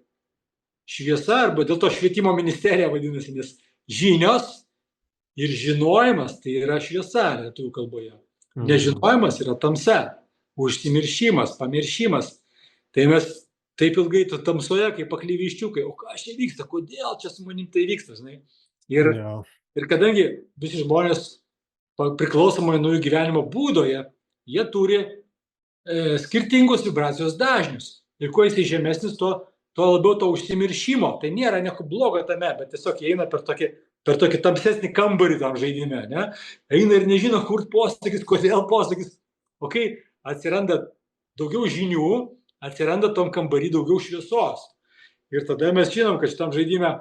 šviesa, arba dėl to švietimo ministerija vadinasi, nes žinios ir žinojimas tai yra šviesa lietuvių kalboje. Nežinojimas yra tamsa, užsimiršimas, pamiršimas. Tai mes taip ilgai tamsoje, kaip paklyviščiukai, o ką čia vyksta, kodėl čia su manim tai vyksta, žinai. Ir kadangi visi žmonės priklausomai nuo jų gyvenimo būdo, jie turi skirtingus vibracijos dažnius. Ir kuo jisai žemesnis, tuo labiau to užsimiršimo. Tai nėra nieko blogo tame, bet tiesiog jie eina per tokį tamsesnį kambarį tam žaidime. Ne? Eina ir nežino, kur posakis, kodėl posakis. O kai atsiranda daugiau žinių, atsiranda tom kambarį daugiau šviesos. Ir tada mes žinom, kad šitam žaidime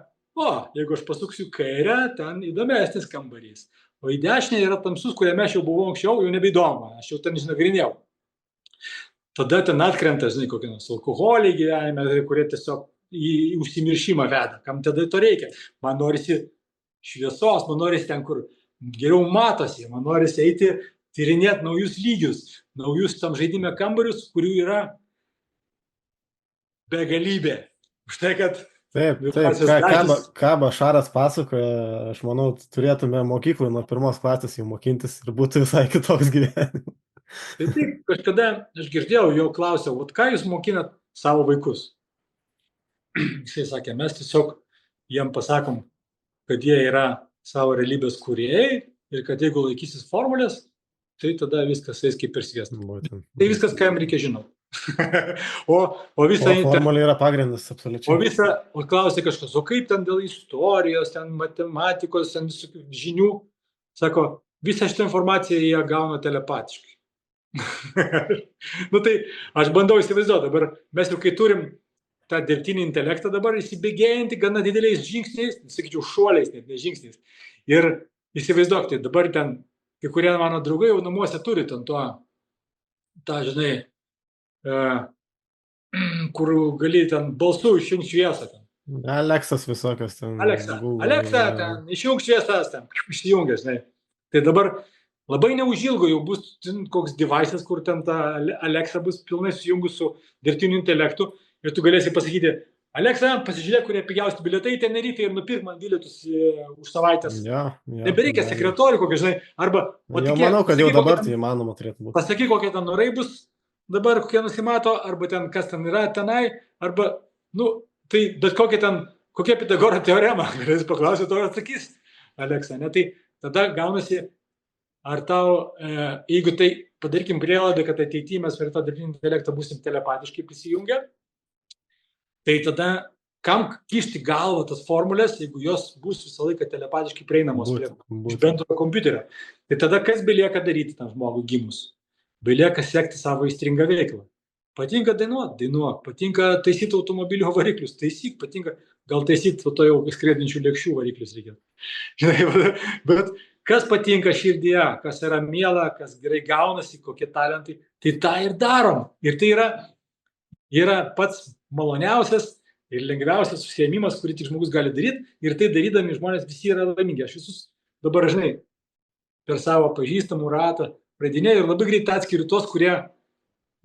jeigu aš pasuksiu kairę, ten įdomesnis kambarys. O į dešinę yra tamsus, kuriame aš jau buvau anksčiau, jau nebeįdomu, aš jau ten išnagrinėjau. Tada ten atkrenta, žinai, kokie nors alkoholiai gyvenime, kurie tiesiog į užsimiršimą veda. Kam tada to reikia? Man norisi šviesos, man norisi ten, kur geriau matosi, man norisi eiti tyrinėti naujus lygius, naujus tam žaidime kambarius, kurių yra begalybė. Už tai, kad Taip, ką Bašaras pasakoja, aš manau, turėtume mokykloje nuo 1 klasės jau mokintis ir būtų visai kitoks gyvenimas. Tai taip, kažkada aš girdėjau, jau klausiau, ką jūs mokinat savo vaikus? Jisai sakė, mes tiesiog jiem pasakom, kad jie yra savo realybės kūrėjai ir kad jeigu laikysis formulės, tai tada viskas eis kaip ir sviestas. Tai viskas, ką jam reikia žinoti. o formulė yra pagrindas, absoliučiai. O klausė kažkas, o kaip ten dėl istorijos, ten matematikos, ten visokių žinių, sako, visą šitą informaciją jie gauna telepatiškai. Tai aš bandau įsivaizduoti, dabar mes jau kai turim tą dirbtinį intelektą dabar įsibėgėjantį gana dideliais žingsniais, sakyčiau, šuoliais, net ne žingsniais. Ir įsivaizduok, tai dabar ten kai kurie mano draugai jau namuose turi ten tą, žinai, kur gali ten balsu išjungti šviesą. Alexas visokios ten. Alexa, ten išjung šviesas, ten išjungia, žinai. Tai dabar labai neužilgo jau bus koks device'as, kur ten ta Alexa bus pilnai sujungus su dirbtiniu intelektu ir tu galėsi pasakyti, Alexa, pasižiūrėk, kurie pigiausi bilietai Tenerifei ir nupirk man bilietus už savaitės. Nebereikia sekretorių kokį, žinai, arba... Jau manau, kad jau dabar tai įmanoma turėtų būti. Pasakyk, kokie ten orai bus, dabar kokie nusimato, arba ten kas ten yra tenai, arba, tai bet kokia Pitagoro teorema, galės paklausyti, to atsakys Alexa, ne? Tai tada gaunasi, ar tau, jeigu tai padarykim prielaidą, kad ateityje mes per tą dirbtinį intelektą būsim telepatiškai prisijungę, tai tada kam kišti galvą tas formulės, jeigu jos bus visą laiką telepatiškai prieinamos iš bendro kompiuterio. Tai tada kas belieka daryti tam žmogui gimus? Belieka sekti savo įstringą veiklą. Patinka dainuok, patinka taisyti automobilio variklius, taisyk, patinka, gal taisyti to jau skraidančių lėkščių variklius reikia. Bet kas patinka širdyje, kas yra miela, kas gerai gaunasi, kokie talentai, tai tą ir darom. Ir tai yra pats maloniausias ir lengviausias užsiėmimas, kurį tik žmogus gali daryti, ir tai darydami žmonės visi yra laimingi. Aš visus dabar, žinai, per savo pažįstamų ratą pradinėjau ir labai greit atskiriu tos, kurie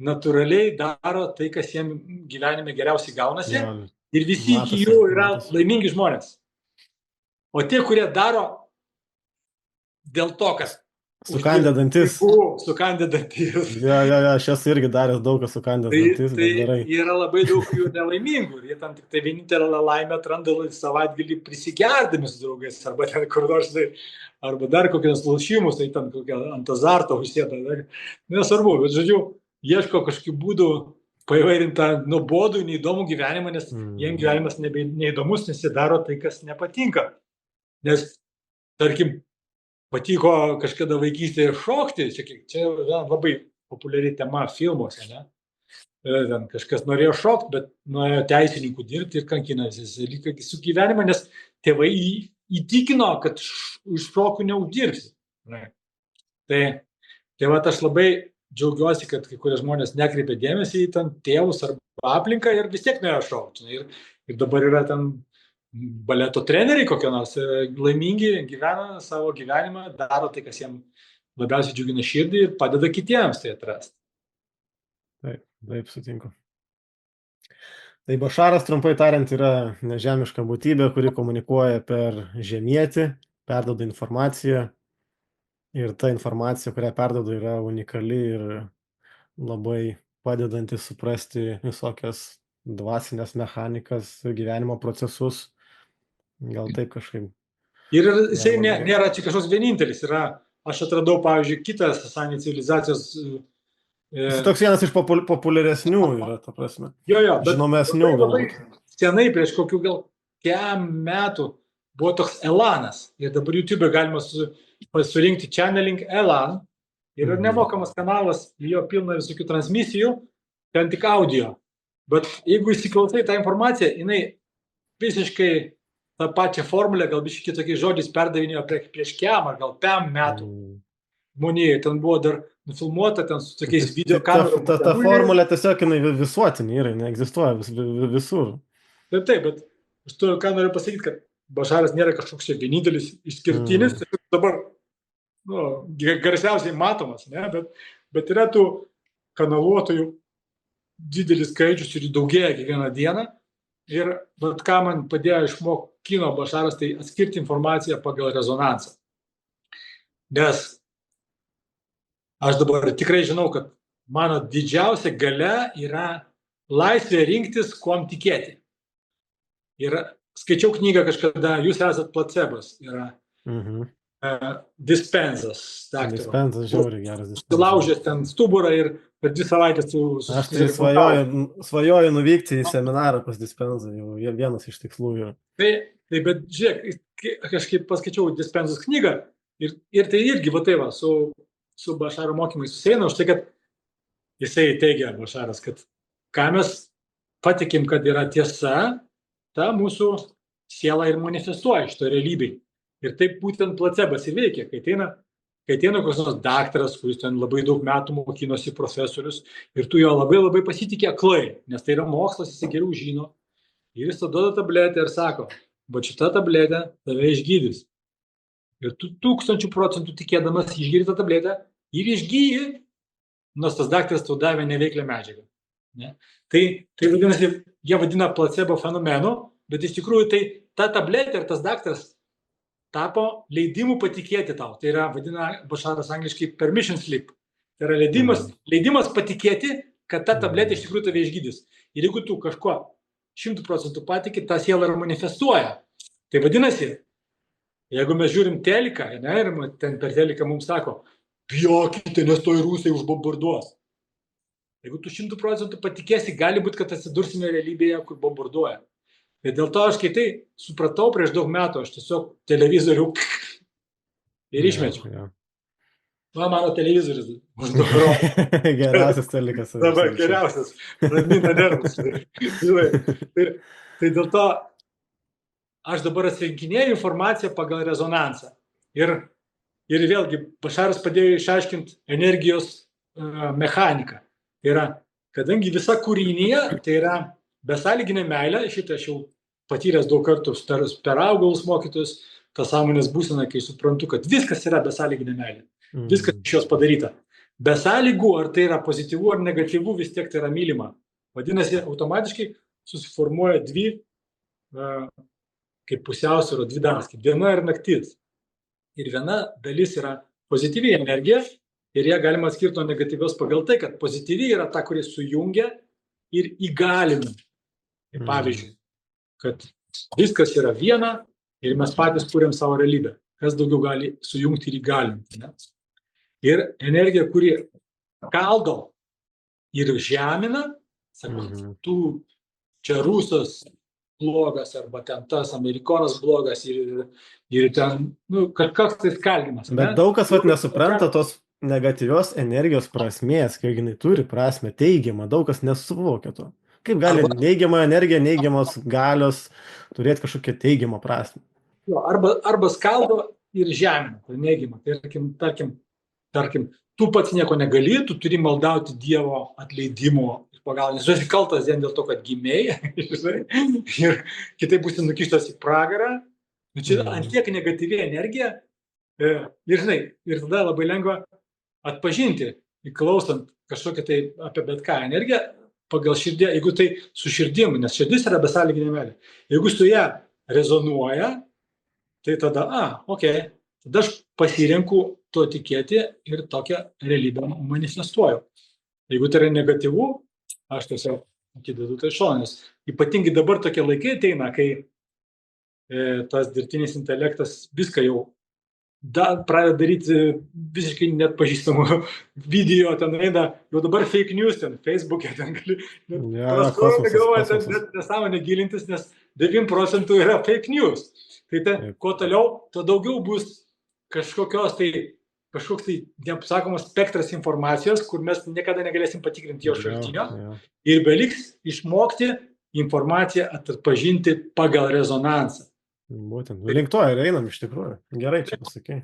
natūraliai daro tai, kas jiems gyvenime geriausiai gaunasi, ir visi iki jų yra laimingi žmonės. O tie, kurie daro dėl to, kas sukandę dantis. Sukandę dantis. Aš esu irgi daręs daug kas sukandęs dantis. Tai yra labai daug jų nelaimingų. Ir jie tam tik tai vienintelę laimę atranda savaitgalį prisigerdami su draugais, arba ten kur nors, arba dar kokios lošimus, tai ten kokią ant azarto užsėda. Nesvarbu, bet žodžiu, ieško kažkokių būdų paįvairintą nuobodų, neįdomų gyvenimą, nes jiems gyvenimas neįdomus, nes jie daro tai, kas nepatinka. Nes, tarkim, patiko kažkada vaikystėje šokti, čia labai populiari tema filmuose, ne? Ten kažkas norėjo šokti, bet nuėjo teisininkų dirbti ir kankinasi su gyvenimą, nes tėvai įtikino, kad iš šokų neuždirbsi. Tai va, aš labai džiaugiuosi, kad kai kurie žmonės nekreipia dėmesį į ten tėvus arba aplinką ir vis tiek nuėjo šokti. Ir dabar yra ten baleto treneriai kokie nors, laimingi, gyvena savo gyvenimą, daro tai, kas jiems labiausiai džiugina širdį ir padeda kitiems tai atrasti. Taip, sutinku. Tai Bašaras, trumpai tariant, yra nežemiška būtybė, kuri komunikuoja per žemietį, perduoda informaciją ir ta informacija, kurią perduoda, yra unikali ir labai padedanti suprasti visokias dvasinės mechanikas, gyvenimo procesus. Gal taip kažkaip. Ir jisai nėra čia kažkoks vienintelis. Aš atradau, pavyzdžiui, kitas Sasani civilizacijos... Jis toks vienas iš populiaresnių yra, ta prasme. Žinomesnių. Senai, prieš kokių gal metų, buvo toks Elanas. Ir dabar YouTube galima surinkti channeling Elan. Ir nemokamas kanalas, jo pilna visokių transmisijų, ten tik audio. Bet jeigu įsiklausai tą informaciją, jinai visiškai tą pačią formulę, gal biškai tokiais žodžiais perdavinėjo prieš kem ar gal 5 metų. Monėjai, ten buvo dar nufilmuota, ten su tokiais videokamerom. Ta formulė tiesiog jinai visuotinė yra, neegzistuoja visur. Taip, bet aš to ką noriu pasakyti, kad Bašaras nėra kažkoks vienintelis išskirtinis, dabar garsiausiai matomas, ne? Bet yra tų kanaluotojų didelis skaičius ir daugėja kiekvieną dieną. Ir ką man padėjo išmokti kino Bašaras, tai atskirti informaciją pagal rezonansą. Nes aš dabar tikrai žinau, kad mano didžiausia galia yra laisvė rinktis, kuom tikėti. Ir skaičiau knygą kažkada, jūs esat placebas, yra Dispenzas. Dispenzas, žiauriai geras Dispenzas. Sulaužęs ten stuburą ir per 2 savaitės Aš tai svajoju nuvykti į seminarą pas Dispenzą, jau vienas iš tikslų yra. Tai bet žiūrėk, kažkaip paskaičiau Dispenzos knygą ir tai irgi va tai va, su Bašaro mokymais susieina, už tai, kad jisai teigia Bašaras, kad ką mes patikim, kad yra tiesa, ta mūsų siela ir manifestuoja šito realybėj. Ir taip būtent placebas ir veikia, kai ateina kai ateina koks nors daktaras, kuris ten labai daug metų mokinosi profesorius ir tu jo labai labai pasitikė aklai, nes tai yra mokslas, jis geriau žino. Ir jis duoda tabletę ir sako, va šita tabletė tave išgydys. Ir tu 1000% tikėdamas išgydė tą tabletę ir išgyji, nors tas daktaras tau davė neveiklę medžiagą. Ne? Tai vadinasi, jie vadina placebo fenomenu, bet iš tikrųjų tai ta tabletė ir tas daktaras tapo leidimu patikėti tau. Tai yra, vadina Bašaras angliškai permission slip. Tai yra leidimas patikėti, kad ta tabletė iš tikrųjų tave išgydys. Ir jeigu tu kažko 100% patikė, ta siela manifestuoja. Tai vadinasi, jeigu mes žiūrim teliką, ne, ir ten per teliką mums sako, bijokite, nes toj rusai užbombarduos. Jeigu tu 100% patikėsi, gali būti, kad atsidursime realybėje, kur bombarduoja. Ir dėl to aš kai tai supratau prieš daug metų, aš tiesiog televizorių ir išmečiau. Va, mano televizorius. Geriausias dalykas. Dabar geriausias. Ramina nervus. Tai dėl to aš dabar atsirinkinėju informaciją pagal rezonansą. Ir vėlgi, Bašaras padėjo išaiškinti energijos mechaniką. Tai yra, kadangi visa kūrinyje, tai yra besąlyginė meilė, šitą aš jau patyręs daug kartų per augalus mokytojus, tą sąmonės būseną, kai suprantu, kad viskas yra besąlyginė meilė. Viskas iš jos padaryta. Be sąlygų, ar tai yra pozityvu ar negatyvu, vis tiek tai yra mylima. Vadinasi, automatiškai susiformuoja dvi, kaip pusiausvyros, dvi dalis, kaip diena ir naktis. Ir viena dalis yra pozityvi energija ir ją galima atskirti nuo negatyvios pagal tai, kad pozityvi yra ta, kuri sujungia ir įgalina. Pavyzdžiui, kad viskas yra viena ir mes patys kūrėm savo realybę. Kas daugiau gali sujungti ir įgalinti. Ne? Ir energija, kuri kaldo ir žemina, sako, tu čia rusas blogas arba ten tas amerikonas blogas ir ten, kažkoks tai skaldimas. Bet daug kas nesupranta tos negatyvios energijos prasmės, kai jinai turi prasmę teigiamą, daug kas nesuvokia to. Kaip gali neigiama energija, neigiamos galios turėti kažkokią teigiamą prasmę? Jo, arba skaldo ir žemina, tai neigiama. Tarkim, tu pats nieko negali, tu turi maldauti Dievo atleidimo ir pagalbos. Nes tu esi kaltas dėl to, kad gimėjai ir kitaip būsi nukištas į pragarą. Čia ant tiek negatyvi energija ir tada labai lengva atpažinti, klausant kažkokią tai apie bet ką energiją, pagal širdiją, jeigu tai su širdim, nes širdis yra besąlyginė meilė. Jeigu su ją rezonuoja, tai tada, tada aš pasirenku to tikėti ir tokią realybę manifestuoju. Jeigu tai yra negatyvu, aš tiesiog atidedu tai šonės. Ypatingai dabar tokie laikai ateina, kai tas dirbtinis intelektas viską jau pradeda daryti visiškai net pažįstamų video, ten eina, jau dabar fake news, ten Facebook'e, ten gali net nesąmonę gilintis, nes 9% yra fake news. Tai kuo toliau, to daugiau bus kažkoks tai neapsakomas spektras informacijos, kur mes niekada negalėsim patikrinti jo šaltinio ir beliks išmokti informaciją atpažinti pagal rezonansą. Būtent, link to ir einam iš tikrųjų. Gerai čia pasakai.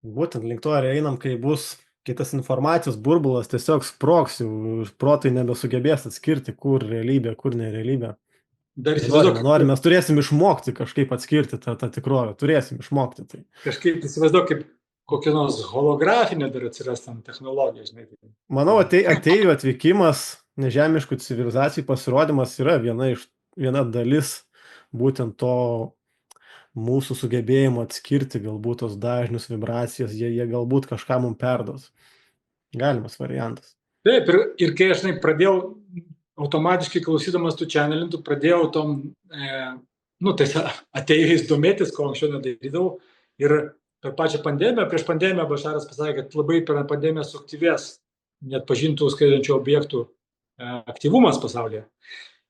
Būtent, link to ir einam, kai bus kitas informacijos burbulas tiesiog sprogs, jau protai nebesugebės atskirti, kur realybė, kur nerealybė. Mes turėsim išmokti kažkaip atskirti tą tikrovę, turėsim išmokti tai. Kažkaip įsivaizduok, kaip kokia nors holografinė dar atsiras tam technologija, žinai. Manau, ateivių atvykimas, nežemiškų civilizacijų pasirodymas yra viena dalis būtent to mūsų sugebėjimo atskirti galbūt tos dažnius, vibracijas, jie galbūt kažką mums perduos. Galimas variantas. Taip, ir kai aš pradėjau automatiškai klausydamas tų channelintų, pradėjau tom ateiviais domėtis, ko anksčiau nedarydavau. Ir per pačią pandemiją, prieš pandemiją Bašaras pasakė, kad labai per pandemiją suaktyvės net pažintų skraidančių objektų aktyvumas pasaulyje.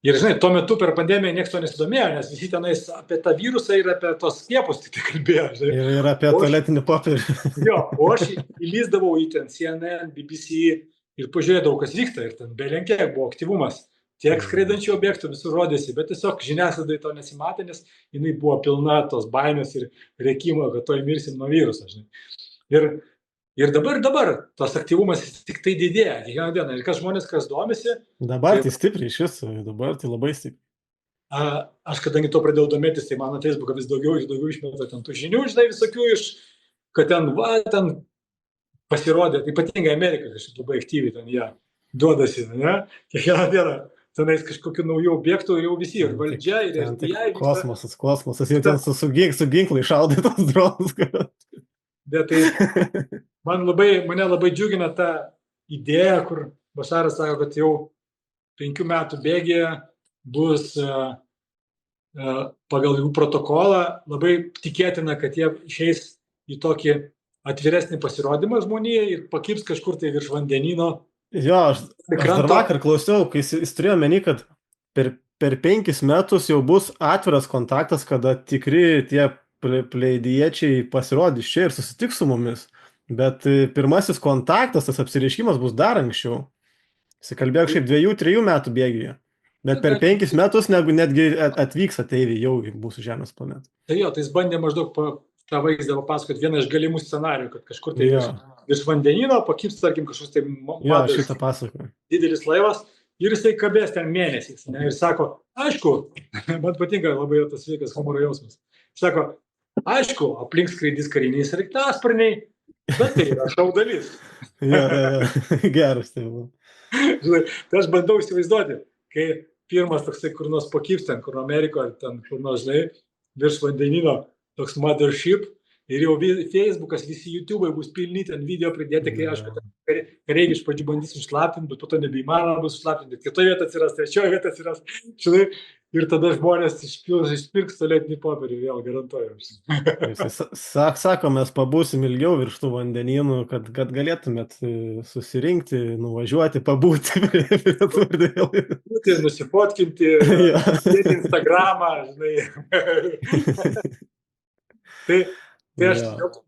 Ir žinai, tuo metu per pandemiją niekas to nesidomėjo, nes visi tenais apie tą virusą ir apie tos skiepus tik tai kalbėjo. Žinai. Ir apie tualetinį popierį. Jo, o aš įlįsdavau į ten CNN, BBC ir pažiūrėdavau, kas vyksta. Ir ten belenkiek buvo aktyvumas. tiek skraidančių objektų visur rodėsi, bet tiesiog žiniasklaidai to nesimatė, nes jinai buvo pilna tos baimės ir rėkimo, kad to įmirsim nuo viruso. Ir dabar tas aktyvumas tik tai didėja kiekvieną dieną. Ir kas žmonės, kas domisi. Dabar tai stipriai iš viso, dabar tai labai stipriai. Aš kadangi to pradėjau domėtis, tai mano Facebooką vis daugiau ir daugiau išmeta ten tų žinių, žinai, visokių kad ten pasirodė, ypatingai Amerika kažkaip labai aktyviai ten jie duodasi, ne? Kiekvieną dieną tenais kažkokių naujų objektų ir jau visi, ir valdžia, ir FBI. Kosmosas, jie ten su ginklai šaudė tos dronus. Bet tai mane labai džiugina ta idėja, kur Bašaras sako, kad jau 5 metų bėgėje bus pagal jų protokolą labai tikėtina, kad jie išeis į tokį atviresnį pasirodymą žmonijai ir pakips kažkur tai virš vandenyno. Jo, aš dar vakar klausiau, kai jis turėjo meni, kad per 5 metus jau bus atviras kontaktas, kada tikri tie pleidiečiai pasirodys čia ir susitiks su mumis. Bet pirmasis kontaktas, tas apsireiškimas bus dar anksčiau. Sikalbėjo šiaip 2-3 metų bėgyje. Bet per 5 metus netgi atvyks ateiviai jau į mūsų Žemės planetą. Tai jo, tai jis bandė maždaug tą vaizdą papasakoti vieną iš galimų scenarijų, kad kažkur tai virš vandenino pakips, tarkim, kažkoks tai didelis laivas ir jisai kabės ten mėnesiais. Ne? Ir sako, aišku, man patinka labai tas sveikas humoro jausmas. Sako, aišku, aplink skraidys kariniai sraigtasparniai, bet tai yra šou dalis. Geras tai buvo. Žinai, tai aš bandau įsivaizduoti, kai pirmas toksai kur nors pakips ten, kur Amerikoje, ten kur nors, žinai, virš vandenino toks mothership ir jau Facebookas, visi YouTube'ai bus pilni ten video pridėti, kai aišku, kareiviai iš pradžių bandys išslaptinti, bet po to nebeįmanoma bus išslaptinti, bet kitoje vietoje atsiras, trečioje vietoje atsiras, žinai, ir tada žmonės išpirks tualetinį popierį, vėl garantuoju. Sako, mes pabūsim ilgiau virš tų vandenynų, kad galėtumėt susirinkti, nuvažiuoti, pabūti. Būti, nusifotkinti, dėti Instagramą, žinai. Tai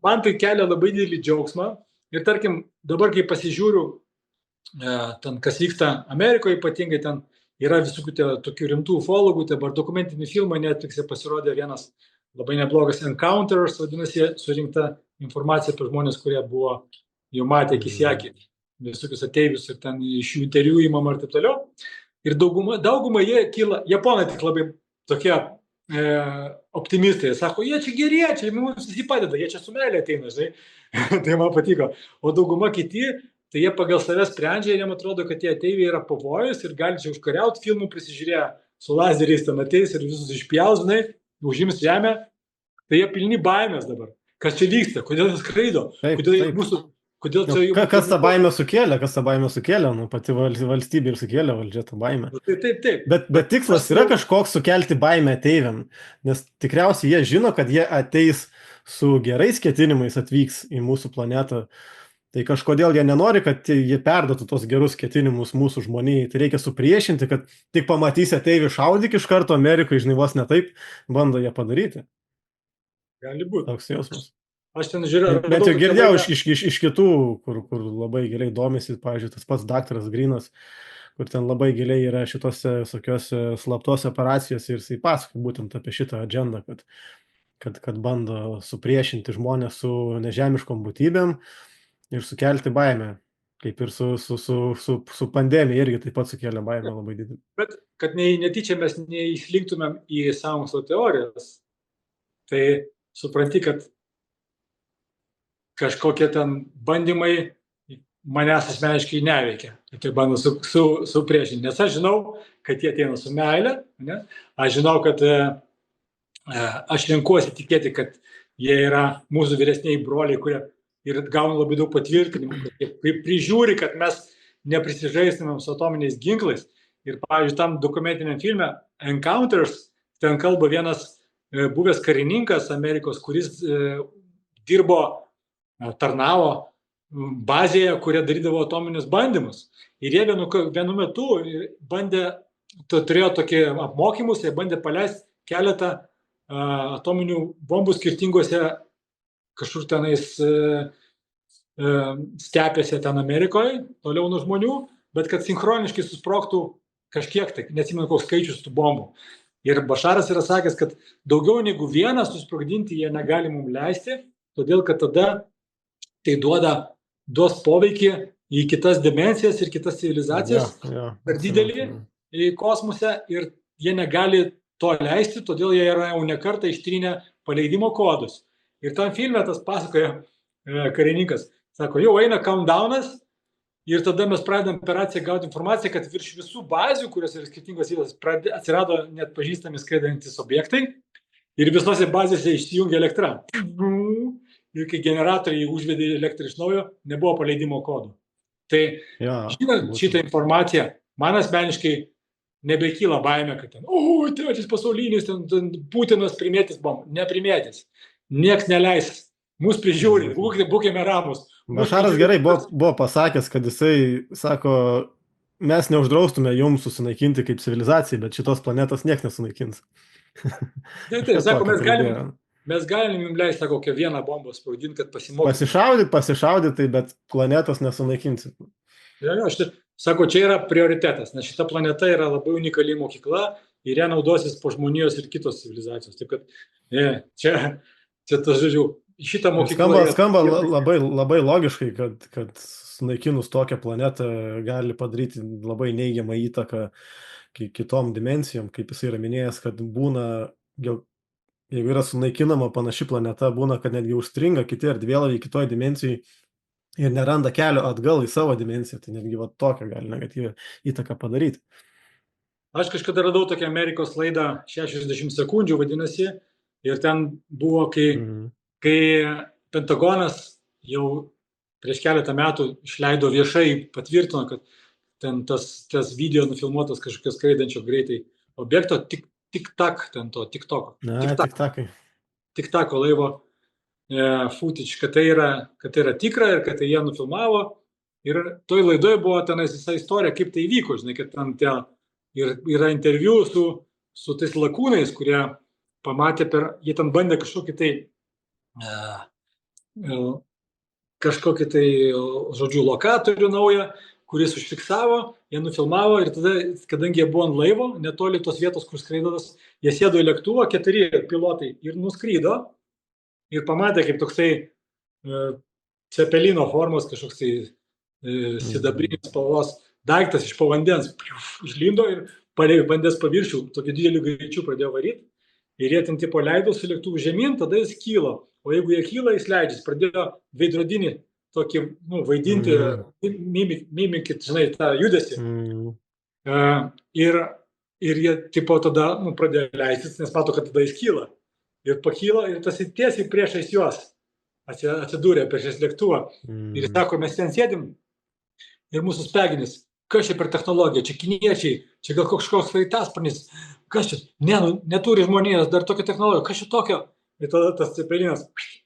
man tai kelia labai didelį džiaugsmą. Ir tarkim, dabar kai pasižiūriu, ten kas vyksta Amerikoje, ypatingai ten yra visokių tokių rimtų ufologų, dabar dokumentinį filmą Netflix'e pasirodė vienas labai neblogas Encounters, vadinasi, surinkta informacija apie žmonės, kurie buvo jau matę akis į akį visokius ateivius ir ten iš jų interviu įmama ir taip toliau. Ir dauguma jie kyla, japonai tik labai tokie optimistai, sako, jie čia geriečiai, mums visi padeda, jie čia su meilė ateina, žinai, tai man patiko. O dauguma kiti, tai jie pagal save sprendžia ir jiems atrodo, kad tie ateiviai yra pavojus ir gali čia užkariauti, filmų prisižiūrėję su lazeriais ten ateis ir visus išpjaus, žinai, užims žemę, tai jie pilni baimės dabar. Kas čia vyksta, kodėl jis skraido, Kas tą baimę sukėlė, nu, pati valstybė ir sukėlė valdžia tą baimę. Taip. Bet tikslas yra kažkoks sukelti baimę ateiviam, nes tikriausiai jie žino, kad jie ateis su gerais ketinimais, atvyks į mūsų planetą. Tai kažkodėl jie nenori, kad jie perduotų tos gerus ketinimus mūsų žmonijai. Tai reikia supriešinti, kad tik pamatysi ateivį šaudyk iš karto Amerikoje, žinai, vos ne taip bando jie padaryti. Gali būti. Toks jausmas. Aš ten žiūrėjau. Bet jau girdėjau iš kitų, kur labai giliai domisi, pavyzdžiui, tas pats daktaras Grinas, kur ten labai giliai yra šitose visokiose slaptose operacijose ir jisai pasakoja būtent apie šitą agendą, kad bando supriešinti žmonės su nežemiškom būtybėm ir sukelti baimę, kaip ir su pandemija irgi taip pat sukėlė baimę labai didelį. Bet kad netyčia mes neįslinktumėm į sąmokslo teorijas, tai supranti, kad kažkokie ten bandymai manęs asmeniškai neveikia. Tai bando supriešinti. Nes aš žinau, kad jie ateina su meile, ne? Aš žinau, kad aš renkuosi tikėti, kad jie yra mūsų vyresniai broliai, kurie ir gauna labai daug patvirtinimų, kad prižiūri, kad mes neprisižaistumėm su atominiais ginklais. Ir, pavyzdžiui, tam dokumentiniam filme Encounters, ten kalba vienas buvęs karininkas Amerikos, kuris tarnavo bazėje, kurie darydavo atominius bandymus. Ir jie vienu metu turėjo tokį apmokymus, jie bandė paleisti keletą atominių bombų skirtingose kažkur tenais stepėse ten Amerikoje, toliau nuo žmonių, bet kad sinchroniškai susprogtų kažkiek, tai neatsimenu koks skaičius tų bombų. Ir Bašaras yra sakęs, kad daugiau negu vieną susprogdinti jie negali mums leisti, todėl kad tada tai duos poveikį į kitas dimensijas ir kitas civilizacijas per didelį į kosmose ir jie negali to leisti, todėl jie yra jau ne kartą ištrynę paleidimo kodus. Ir tam filme tas pasakoja karininkas, sako, jau eina countdownas ir tada mes pradedam per raciją gauti informaciją, kad virš visų bazių, kurios yra skirtingos vietos, atsirado net pažįstami skraidantis objektai ir visose bazėse išsijungia elektra. Ir kai generatoriai užvedė elektrą iš naujo, nebuvo paleidimo kodų. Tai šitą informaciją man asmeniškai nebekyla baimė, kad ten, trečias pasaulinis, ten Putinas primėtis bombų. Neprimėtis. Nieks neleis. Mūsų prižiūri. Būkime ramus. Bašaras gerai buvo pasakęs, kad jisai sako, mes neuždraustume jums susinaikinti kaip civilizacijai, bet šitos planetos nieks nesunaikins. Tai sako, mes galim jums leisti kokią vieną bombą sprogdinti, kad pasimokyti. Pasišaudyti, bet planetos nesunaikinsi. Sako, čia yra prioritetas, nes šita planeta yra labai unikali mokykla ir ją naudosis po žmonijos ir kitos civilizacijos. Taip kad, čia tas, žodžiu, šitą mokyklą... Skamba labai logiškai, kad sunaikinus tokią planetą gali padaryti labai neigiamą įtaką kitom dimensijom, kaip jisai yra minėjęs, kad būna, jeigu yra sunaikinama panaši planeta, būna, kad netgi užstringa kiti erdvėlaiviai kitoj dimensijai ir neranda kelio atgal į savo dimensiją, tai netgi tokią gali negatyvę įtaką padaryti. Aš kažkada radau tokią Amerikos laidą 60 sekundžių, vadinasi, ir ten buvo, kai Pentagonas jau prieš keletą metų išleido viešai, patvirtino, kad ten tas video nufilmuotas kažkokio skraidančio greitai objekto, tik-tak, ten to, tik-toko. Tik-tako laivo footage, kad tai yra tikra ir kad tai jie nufilmavo. Ir toj laidoje buvo tenais visa istorija, kaip tai įvyko, žinai, kad ten yra interviu su tais lakūnais, kurie pamatė jie ten bandė kažkokį tai, žodžiu, lokatorių naują, kuris užfiksavo, jie nufilmavo ir tada, kadangi jie buvo ant laivo, netoli tos vietos, kur skraidotas, jie sėdo į lėktuvą, 4 pilotai ir nuskrydo ir pamatė, kaip toksai cepelino formos kažkoks tai sidabrinis spalvos daiktas iš po vandens išlindo ir palei vandens paviršių tokiu dideliu greičiu pradėjo varyti. Ir jie ten tipo leido su lėktuvu žemyn, tada jis kylo. O jeigu jie kyla, jis leidžiasi. Pradėjo veidrodinį tokį, vaidinti, mimikit, žinai, tą judesį. Ir jie tipo tada pradėjo leistis, nes mato, kad tada jis kyla. Ir pakyla, ir tas tiesiai priešais juos atsidūrė priešais lėktuvą. Ir jis sako, mes ten sėdim ir mūsų smegenys. Kas čia per technologiją, čia kiniečiai, čia gal kažkoks sraigtasparnis, kas čia, neturi žmonijos dar tokią technologiją, kas čia tokio? Ir tada tas cepelinas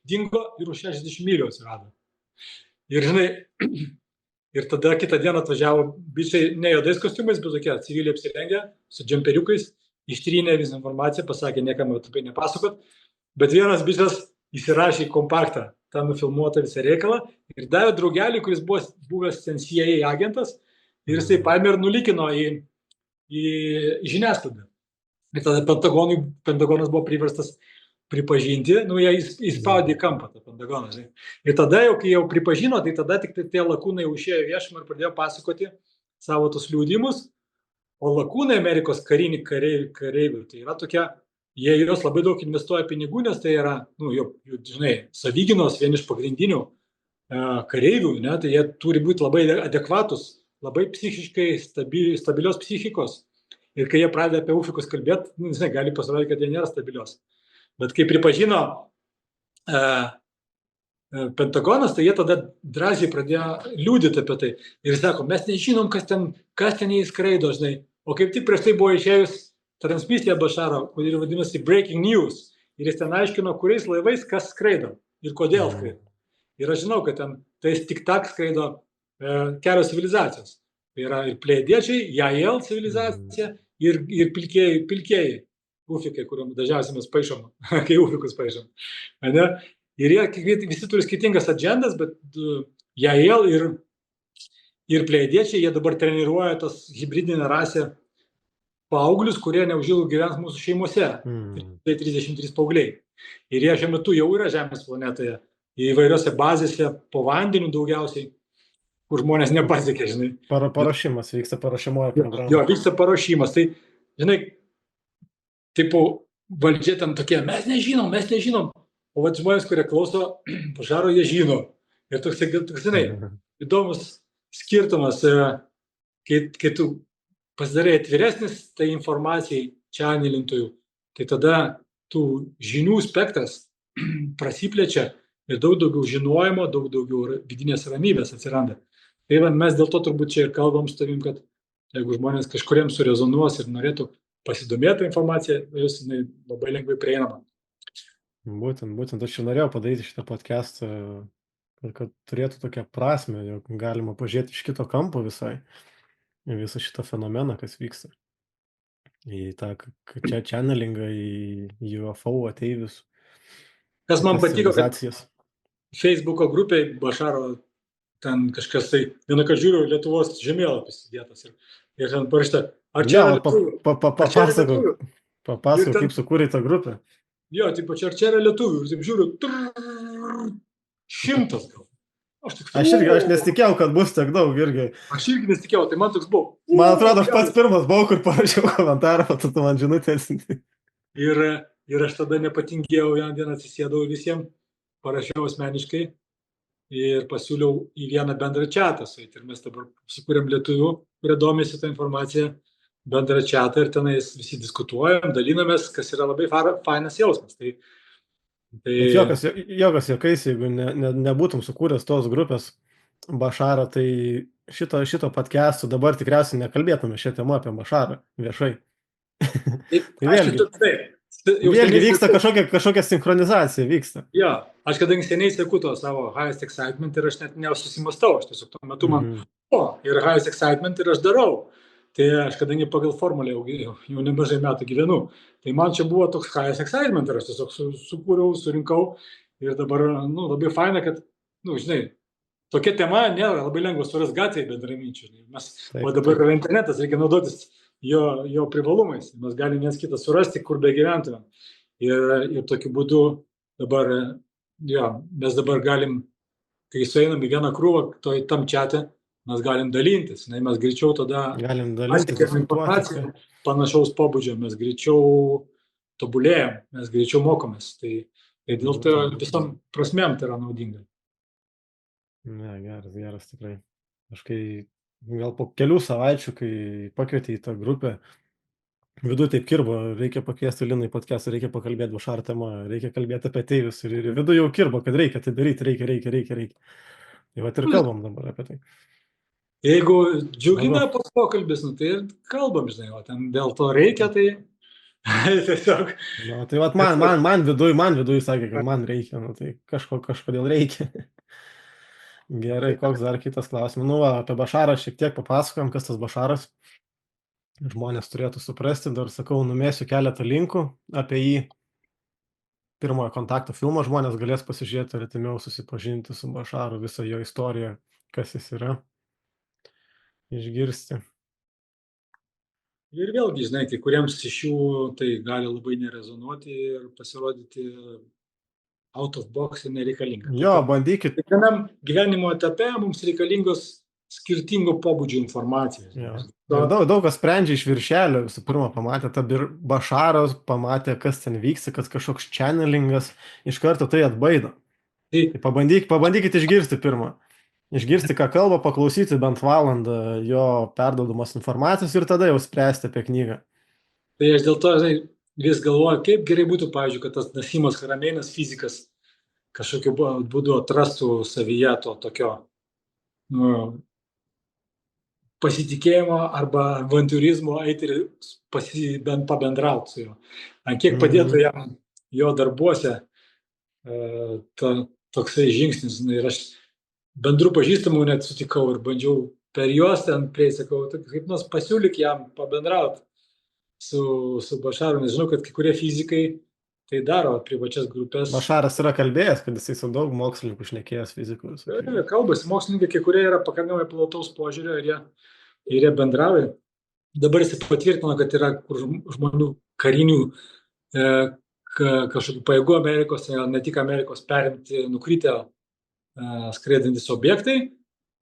dingo ir už 60 mylių atsirado. Ir žinai, ir tada kitą dieną atvažiavo bičiai ne juodais kostiumais, bet tokie civiliai apsirengę, su džemperiukais, ištrynė visą informaciją, pasakė, niekam apie nepasakot, bet vienas bičias įsirašė į kompaktą, tą nufilmuotą visą reikalą ir davė draugelį, kuris buvo buvęs CIA agentas, ir jisai paėmė ir nulikino į žiniasklaidą. Ir tada Pentagonas buvo priverstas pripažinti, jie įspaudė į kampą tą Pentagoną. Ir tada jau, kai jau pripažino, tai tada tik tie lakūnai išėjo viešumą ir pradėjo pasakoti savo tos liudimus, o lakūnai Amerikos kareivių, tai yra tokia, jie jos labai daug investuoja pinigų, nes tai yra, žinai, savyginos vieni iš pagrindinių kareivių, tai jie turi būti labai adekvatus, labai psichiškai stabilios psichikos. Ir kai jie pradeda apie ufikus kalbėti, gali pasirodyti, kad jie nėra stabilios. Bet kai pripažino Pentagonas, tai jie tada drąsiai pradėjo liūdėti apie tai. Ir sako, mes nežinom, kas ten įskraido, žinai. O kaip tik prieš tai buvo išėjus transmisija Bašaro, kuri vadinasi Breaking News. Ir jis ten aiškino, kuriais laivais kas skraido ir kodėl skraido. Ir aš žinau, kad ten tais tik-tak skraido kelios civilizacijos. Tai yra ir plėdiečiai, Jael civilizacija ir pilkieji ufikai, kuriuom dažniausiai mes paišom, kai ufikus paišom. Ir jie visi turi skirtingas agendas, bet Jael ir plėdiečiai, jie dabar treniruoja tas hibridinę rasę paauglius, kurie neužilgo gyvens mūsų šeimose. Tai 33 paaugliai. Ir jie šiuo metu jau yra Žemės planetoje, įvairiose bazėse, po vandeniu daugiausiai, kur žmonės nepasiekė, žinai. Paruošimas vyksta, paruošiamoje programoje. Jo, vyksta paruošimas. Tai, žinai, tipo, valdžia tam tokie, mes nežinom. O vat žmonės, kurie klauso Bašaro, jie žino. Ir toks, žinai, įdomus skirtumas, kai tu pasidarai atviresnis tai informacijai channelintojų, tai tada tų žinių spektras prasiplečia ir daug daugiau žinojimo, daug daugiau vidinės ramybės atsiranda. Tai mes dėl to turbūt čia ir kalbam su tavim, kad jeigu žmonės kažkuriems surezonuos ir norėtų pasidomėti informaciją, jūs labai lengvai prieinama. Būtent aš čia norėjau padaryti šitą podcastą, kad turėtų tokią prasme, jog galima pažiūrėti iš kito kampo visai visą šitą fenomeną, kas vyksta. Į tą čia channelingą, į UFO ateivius. Kas man patiko, kad Facebooko grupėje Bašaro ten kažkas tai, vieną kartą žiūriu, Lietuvos žemėlapis įdėtas ir ten parašyta, ar čia yra lietuvių? Papasakok, kaip sukūrė tą grupę. Jo, taip, ar čia yra lietuvių? Ir taip žiūriu, 100 gal. Aš nesitikėjau, kad bus tiek daug irgi. Aš irgi nesitikėjau, tai man toks buvo. Man atrodo, aš pats pirmas buvau, kur parašiau komentarą, tu man žinutę atsinti. Ir aš tada nepatingėjau, vieną atsisėdau visiems, parašiau asmeniškai ir pasiūliau į vieną bendrą čatą. Ir mes dabar sukūrėm lietuvių, kurie domisi tą informaciją, bendrą čatą ir tenais visi diskutuojam, dalinamės, kas yra labai fainas jausmas. Jokas jokais, jeigu nebūtum sukūręs tos grupės Bašarą, tai šito podcast'o dabar tikriausiai nekalbėtume šią temą apie Bašarą viešai. Vėlgi vyksta kažkokia sinchronizacija vyksta. Jo, aš kadangi seniai seku to savo Highest Excitement ir aš net nesusimastau, aš tiesiog tuo metu man, ir Highest Excitement ir aš darau. Tai aš kadangi pagal formulę jau nemažai metų gyvenu, tai man čia buvo toks Highest Excitement ir aš tiesiog sukūriau, surinkau ir dabar, labai faina, kad, žinai, tokia tema nėra labai lengva suras gatvėje bendraminčių. O dabar yra internetas, reikia naudotis jo privalumais. Mes galime vienas kitą surasti, kur be gyventumėm. Ir tokiu būdu dabar, mes dabar galim, kai sueinam į vieną krūvą, tam čate, mes galim dalintis, mes greičiau tada informaciją panašaus pobūdžio, mes greičiau tobulėjam, mes greičiau mokomės. Tai dėl to visom prasmėm tai yra naudinga. Ne, geras tikrai. Aš gal po kelių savaičių, kai pakvietė į tą grupę, viduj taip kirbo, reikia pakviesti Liną į podcastą, reikia pakalbėti Bašaro temą, reikia kalbėti apie ateivius ir viduj jau kirbo, kad reikia tai daryti, reikia. Tai vat ir kalbam dabar apie tai. Jeigu džiugina pokalbis, tai ir kalbam, žinai, o ten dėl to reikia, tai tiesiog. Tai vat man viduj sakė, kad man reikia, tai kažkodėl reikia. Gerai, koks dar kitas klausimas. Apie Bašarą šiek tiek papasakojom, kas tas Bašaras. Žmonės turėtų suprasti, dar sakau, numėsiu keletą linkų apie jį. Pirmojo kontakto filmą žmonės galės pasižiūrėti ir atimiau susipažinti su Bašaru, visą jo istoriją, kas jis yra. Išgirsti. Ir vėlgi, žinai, kai kuriems iš jų tai gali labai nerezonuoti ir pasirodyti out of box ir nereikalinga. Jo, bandykit. Kiekvienam gyvenimo etape mums reikalingos skirtingo pobūdžio informacijos. Daug kas sprendžia iš viršelio, visų pirma, pamatė tą Bašaros, pamatė, kas ten vyksta, kad kažkoks channelingas, iš karto tai atbaido. Tai pabandykit išgirsti pirmą. Išgirsti, ką kalba, paklausyti bent valandą jo perduodamos informacijos ir tada jau spręsti apie knygą. Tai aš dėl to vis galvoju, kaip gerai būtų, pavyzdžiui, kad tas Nasimas Harameinas fizikas kažkokiu būdu atrastų savyje to tokio pasitikėjimo arba avantiūrizmo eiti ir bent pabendrauti su juo. Ant kiek padėtų jam jo darbuose toksai žingsnis. Ir aš bendrų pažįstamų net sutikau ir bandžiau per juos ten sakau, kaip nors pasiūlyk jam pabendrauti su Bašaru, nes žinau, kad kai kurie fizikai tai daro privačias grupės. Bašaras yra kalbėjęs, kad jisai su daug mokslininkų šnekėjęs fizikų. Kalbasi, mokslininkai, kai kurie yra pakankamai plataus požiūrio ir jie bendrauja. dabar jis patvirtino, kad yra žmonių karinių kažkokių pajėgų Amerikos, ne tik Amerikos, perimti nukritę skraidantis objektai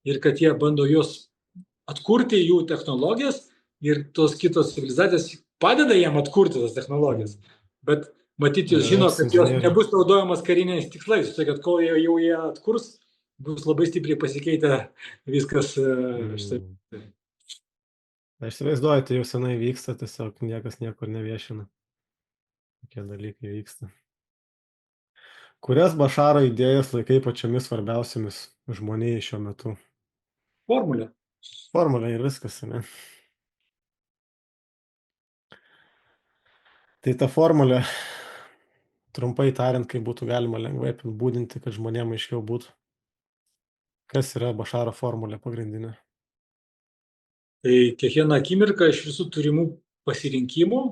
ir kad jie bando juos atkurti, jų technologijas, ir tos kitos civilizacijos padeda jiem atkurti tas technologijas. Bet matyti, jūs žino, kad jos nebus naudojamas kariniais tikslais. Tai kad kol jau jie atkurs, bus labai stipriai pasikeitę viskas. Aš įsivaizduoju, tai jau senai vyksta, tiesiog niekas niekur neviešina. Tokie dalykai vyksta. Kurias Bašaro idėjas laikai pačiomis svarbiausiamis žmonijai šiuo metu? Formulė. Formulė ir viskas, ne? Tai ta formulė, trumpai tariant, kaip būtų galima lengvai apibūdinti, kad žmonėms aiškiau būtų. Kas yra Bašaro formulė pagrindinė? Tai kiekvieną akimirką iš visų turimų pasirinkimų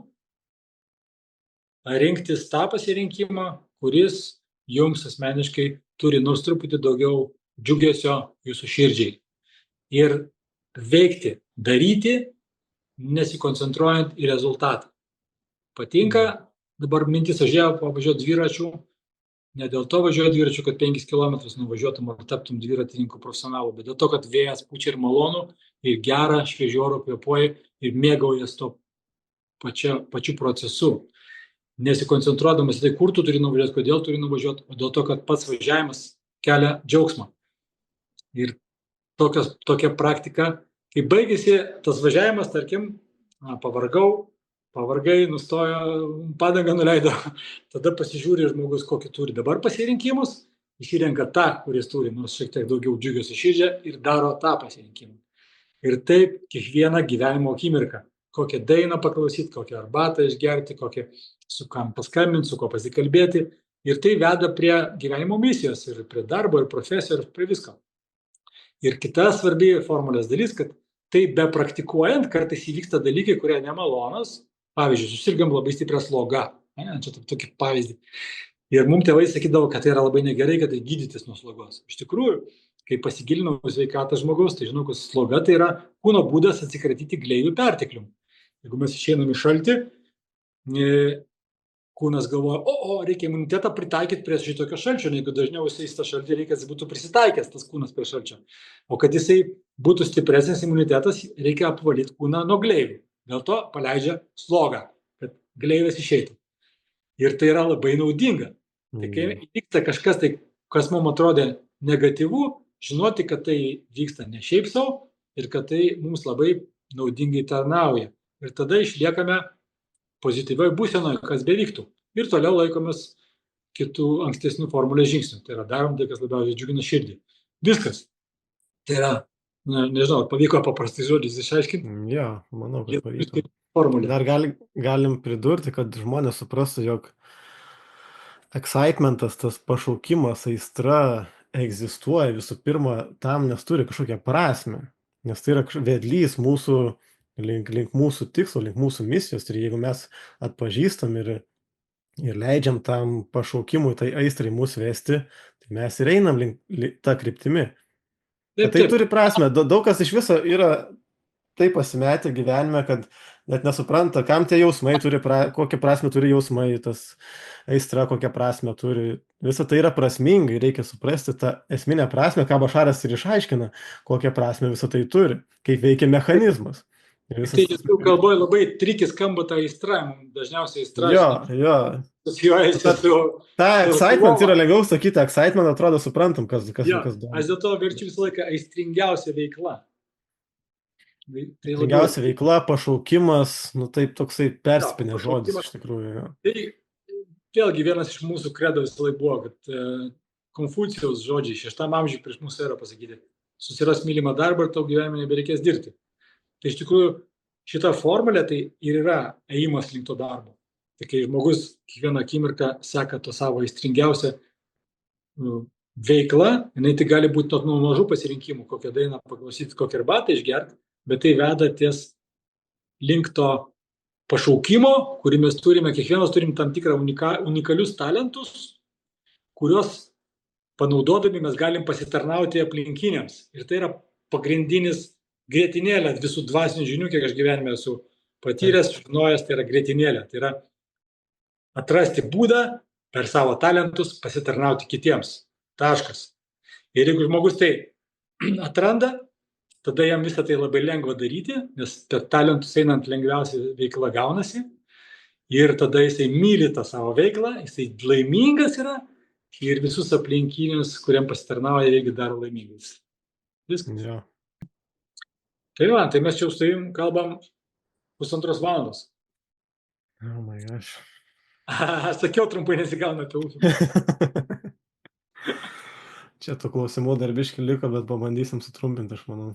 rinktis tą pasirinkimą, kuris jums asmeniškai turi nors truputį daugiau džiugesio jūsų širdžiai. Ir veikti, daryti, nesikoncentruojant į rezultatą. Patinka, dabar mintis važiuoti dviračių, ne dėl to važiuoju dviračių, kad 5 km nuvažiuotum ar taptum dviratininkų profesionalu, bet dėl to, kad vėjas pučia ir malonu, ir gera, šviežiu oru kvėpuoji ir mėgaujas to pačiu procesu. Nesikoncentruodamas į tai, kur tu turi nuvažiuoti, kodėl turi nuvažiuoti, o dėl to, kad pats važiavimas kelia džiaugsmą. Ir tokia praktika, kai baigėsi tas važiavimas, tarkim, pavargai, nustojo, padangą nuleido, tada pasižiūri žmogus, kokį turi dabar pasirinkimus, išsirenka tą, kuris turi, nors šiek tiek daugiau džiugesio širdžia ir daro tą pasirinkimą. Ir taip kiekvieną gyvenimo akimirką, kokią dainą paklausyti, kokią arbatą išgerti, su kam paskambinti, su ko pasikalbėti. Ir tai veda prie gyvenimo misijos ir prie darbo, ir profesijos, ir prie visko. Ir kita svarbi formulės dalis, kad tai be praktikuojant, kartais įvyksta dalykai, kurie nemalonus. Pavyzdžiui, susirgam labai stiprią slogą. Čia tokį pavyzdį. Ir mums tėvai sakydavo, kad tai yra labai negerai, kad tai gydytis nuo slogos. Iš tikrųjų, kai pasigilinau sveikatą žmogaus, tai žinau, kad sloga tai yra kūno būdas atsikratyti gleivių perteklium. Jeigu mes išeinam į šaltį, kūnas galvoja, reikia imunitetą pritaikyti prie šitokio šalčio, jeigu dažniau jisai į tą šaltį reikia, jis būtų prisitaikęs tas kūnas prie šalčio. O kad jisai būtų stipresnis imunitetas, reikia apvalyti kūną nuo gleivių. Dėl to paleidžia slogą, kad gleivės išeitų. Ir tai yra labai naudinga. Tai kai vyksta kažkas, tai, kas mums atrodė negatyvu, žinoti, kad tai vyksta ne šiaip savo ir kad tai mums labai naudingai tarnauja. Ir tada išliekame pozityvioj būsenoje, kas bevyktų. Ir toliau laikomės kitų ankstesnių formulės žingsnių. Tai yra darom tai, kas labiausiai džiugina širdį. Viskas. Tai yra, nežinau, pavyko paprastai žodžiais išaiškinti. Jo, manau, kad pavyko. Dar galim pridurti, kad žmonės suprastų, jog excitementas, tas pašaukimas, aistra egzistuoja visų pirma tam, nes turi kažkokią prasmę. Nes tai yra vedlys mūsų link mūsų tikslo, link mūsų misijos. Ir jeigu mes atpažįstam ir leidžiam tam pašaukimui, tai aistrai mūsų vesti, tai mes ir einam link tą kryptimį. Tai turi prasmę. Daug kas iš viso yra taip pasimetę gyvenime, kad net nesupranta, kam tie jausmai turi, kokią prasmę turi jausmai, tas aistra, kokią prasmę turi. Visa tai yra prasmingai, reikia suprasti tą esminę prasmę, ką Bašaras ir išaiškina, kokią prasmę visą tai turi, kaip veikia mechanizmas. Tai lietuvių kalboje labai trikis skamba ta aistra, dažniausiai aistra. Jo. Ta excitement yra lengviau sakyti, excitement atrodo suprantam, kas duoda. Aš dėl to verčiu visą laiką aistringiausia veikla. Aistringiausia veikla, pašaukimas, taip toksai persipinė žodis iš tikrųjų. Tai vėlgi vienas iš mūsų kredo visą laiką buvo, kad Konfucijaus žodžiai 6 amžiuje prieš mūsų erą pasakyti, susiras mylimą darbą ir tau gyvenime nebereikės dirbti. Tai iš tikrųjų šita formulė tai ir yra ėjimas link to darbo. Tai kai žmogus kiekvieną akimirką seka to savo aistringiausią veiklą, jinai tai gali būti nuo mažų pasirinkimų, kokią dainą paklausyti, kokią arbatą išgerti, bet tai veda ties link to pašaukimo, kurį mes turime, kiekvienas turim tam tikrą unikalius talentus, kuriuos panaudodami mes galim pasitarnauti aplinkiniams. Ir tai yra pagrindinis grietinėlė visų dvasinių žinių, kiek aš gyvenime esu patyręs, žinojęs, tai yra grietinėlė. Tai yra atrasti būdą per savo talentus pasitarnauti kitiems. Taškas. Ir jeigu žmogus tai atranda, tada jam visą tai labai lengva daryti, nes per talentus einant lengviausiai veikla gaunasi. Ir tada jisai myli tą savo veiklą, jisai laimingas yra ir visus aplinkinius, kuriam pasitarnauja, irgi daro laimingais. Viskas. Jo. Tai va, tai mes čia su tavim kalbam 1,5 valandos. Oh my gosh. Sakiau trumpai nesigauna apie ūkį. Čia tų klausimų dar biškį liko, bet pabandysim sutrumpinti, aš manau.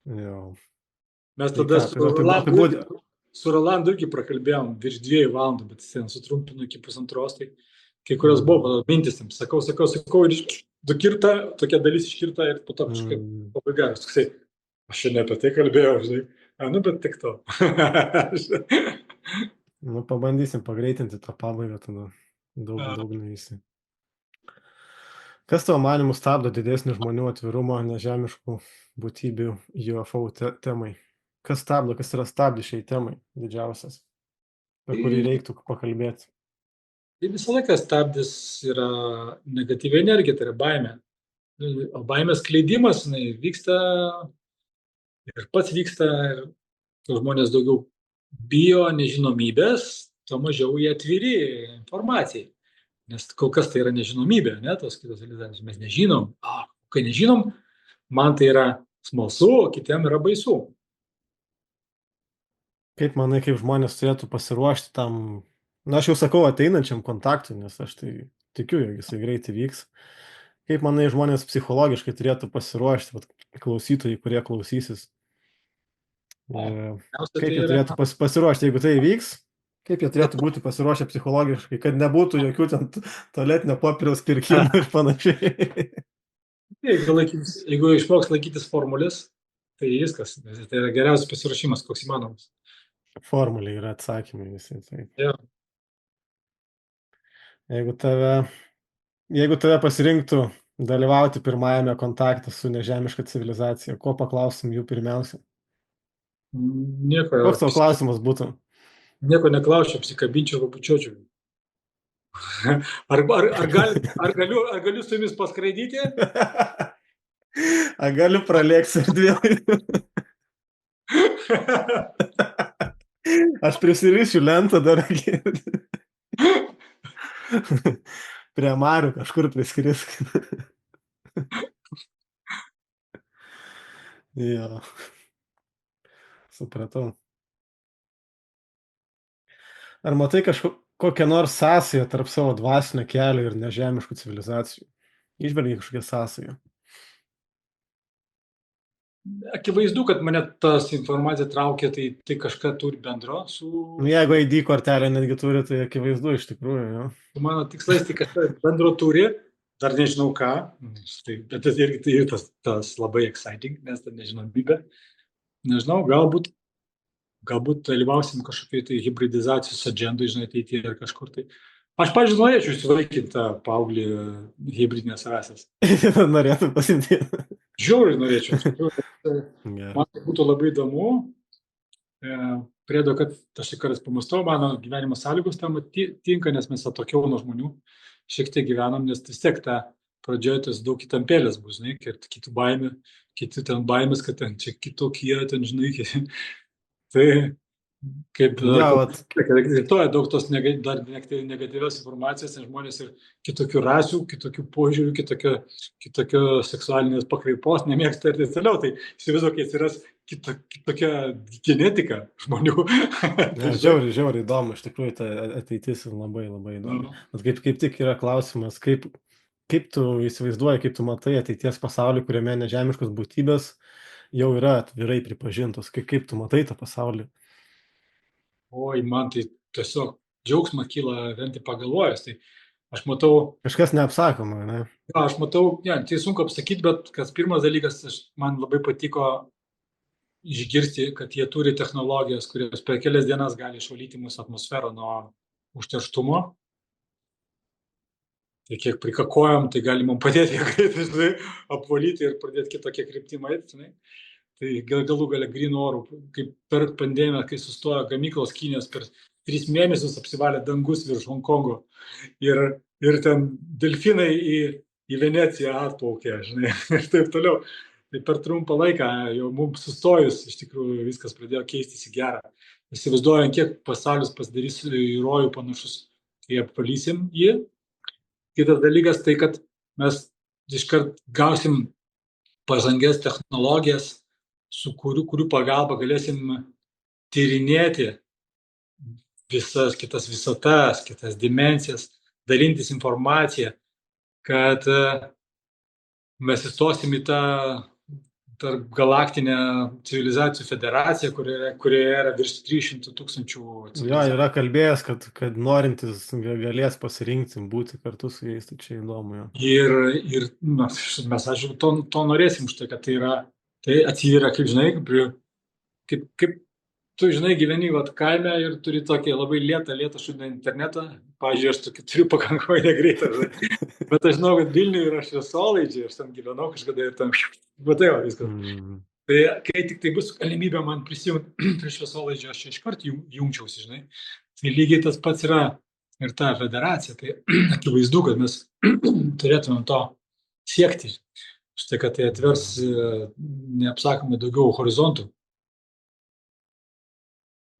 Jo. Mes tada su Rolandu irgi prakalbėjom virš 2 valandų, bet jis ten sutrumpino iki 1,5, tai kai kurios buvo mintis, sakau, ir dukirta, tokia dalis iškirta ir po to kažkaip pabaiga. Aš šiandien apie tai kalbėjau, žinai. Nu, bet tik to. Nu, pabandysim pagreitinti tą pabaigą, tada daug neįsi. Kas tavo manimu stabdo didesnį žmonių atvirumą nežemiškų būtybių UFO temai? Kas stabdo, kas yra stabdis šiai temai didžiausias, apie kurį reiktų pakalbėti? Tai visą laiką stabdis yra negatyvi energija, tai yra baimė. O baimės skleidimas vyksta ir pats vyksta, ir žmonės daugiau bijo nežinomybės, tuo mažiau jie atviri informacijai. Nes kol kas tai yra nežinomybė, ne, tos kitos realizacijos. Mes nežinom, kai nežinom, man tai yra smalsu, o kitiem yra baisu. Kaip manai, kaip žmonės turėtų pasiruošti tam, na, aš jau sakau, ateinančiam kontaktui, nes aš tai tikiu, jog jisai greitai vyks. Kaip manai, žmonės psichologiškai turėtų pasiruošti, klausytojai, kurie klausysis? Kaip jie turėtų pasiruošti, jeigu tai vyks? Kaip jie turėtų būti pasiruošę psichologiškai, kad nebūtų jokių ten tualetinio popieriaus pirkimų ir panašiai? Jeigu išmoks laikytis formulės, tai viskas. Tai yra geriausias pasiruošimas, koks įmanomas. Formulė yra atsakymai visi. Tai. Ja. Jeigu tave pasirinktų dalyvauti pirmajame kontakte su nežemiška civilizacija, ko paklausim jų pirmiausia? Nieko. Koks tavo klausimas būtų? Nieko neklausčiau, apsikabinčiau, pabučiočiau. Ar galiu su jumis paskraidyti? Ar galiu pralėkti erdvėje? Aš prisirišiu lentą dar. Prie marių kažkur priskrisk. Jo. Supratau. Ar matai kokią nors sąsają tarp savo dvasinio kelio ir nežemiškų civilizacijų? Įžvelgi kažkokią sąsają? Akivaizdu, kad mane tas informacija traukia, tai kažką turi bendro su... Jeigu ID kortelę netgi turi, tai akivaizdu iš tikrųjų. Jo. Mano tikslais tai kažką bendro turi, dar nežinau ką, bet tai irgi tas labai exciting, nes tai nežinomybė. Nežinau, galbūt dalyvausim kažkokiai tai hybridizacijos agendai, žinai, ateityje ar kažkur tai. Aš, pavyzdžiui, norėčiau įsivaikinti tą paauglį hybridinės rasės. Norėtum pasimti. Žiauriai norėčiau. Man tai būtų labai įdomu. Priedo, kad aš kartais pamastau, mano gyvenimo sąlygos tam tinka, nes mes atokiau nuo žmonių šiek tiek gyvenam, nes vis tiek tą pradžioje tas daug įtampėlės bus, žinai, kitų baimės, kad ten čia kitokie, ten, žinai, tai kaip daug tos dar negatyvios informacijos, nes žmonės ir kitokių rasių, kitokių požiūrių, kitokio seksualinės pakraipos nemėgsta ir taip toliau. Tai įsivaizduok, atsiras kitokia genetika žmonių. Žiauriai įdomu, iš tikrųjų, ta ateitis labai įdomu. Bet kaip tik yra klausimas, kaip tu įsivaizduoji, kaip tu matai ateities pasaulį, kuriame nežemiškos būtybės jau yra atvirai pripažintos. Kaip tu matai tą pasaulį? Oi, man tai tiesiog džiaugsmą kyla vien tik pagalvojęs. Tai aš matau... Kažkas neapsakoma, ne? Ja, aš matau, tai sunku apsakyti, bet kas pirmas dalykas, man labai patiko išgirsti, kad jie turi technologijas, kurios per kelias dienas gali išvalyti mūsų atmosferą nuo užterštumo. Tai kiek prikakojom, tai gali mums padėti greitai, žinai, apvalyti ir pradėti kitokią kryptimą eiti, žinai. Tai galų gale grynų orų, kaip per pandemiją, kai sustojo gamyklos Kinijos, per 3 mėnesius apsivalė dangus virš Honkongo ir ten delfinai į Veneciją atplaukė, žinai, ir taip toliau. Tai per trumpą laiką jau mums sustojus, iš tikrųjų, viskas pradėjo keistis į gerą. Įsivaizduojam, kiek pasaulis pasidarys į rojų panašus, kai apvalysim jį. Kitas dalykas tai, kad mes iškart gausim pažangės technologijas, su kurių pagalba galėsim tyrinėti visas kitas visatas, kitas dimensijas, dalintis informaciją, kad mes įstosim į tą tarp galaktinę civilizacijų federaciją, kurioje yra virš 300 000 Jo, yra kalbėjęs, kad norintis galės pasirinkti būti kartu su jais, tai čia įdomu. Jo. Ir mes, aišku, to norėsim už tai, kad tai atsiveria, kaip žinai, kaip tu, žinai, gyveni kaime ir turi tokį labai lėtą šūdą internetą. Pavyzdžiui, aš tokį turiu pakankamai negreitą, bet aš žinau, kad Vilniuje yra šviesolaidžiai, aš ten gyvenau kažkada ir ten, matai, viskas. Tai kai tik tai bus galimybė man prisijungti prie šviesolaidžio, aš iškart jungčiausi, žinai. Tai lygiai tas pats yra ir ta federacija, tai akivaizdu, kad mes turėtumėm to siekti. Štai, kad tai atvers neapsakomai daugiau horizontų.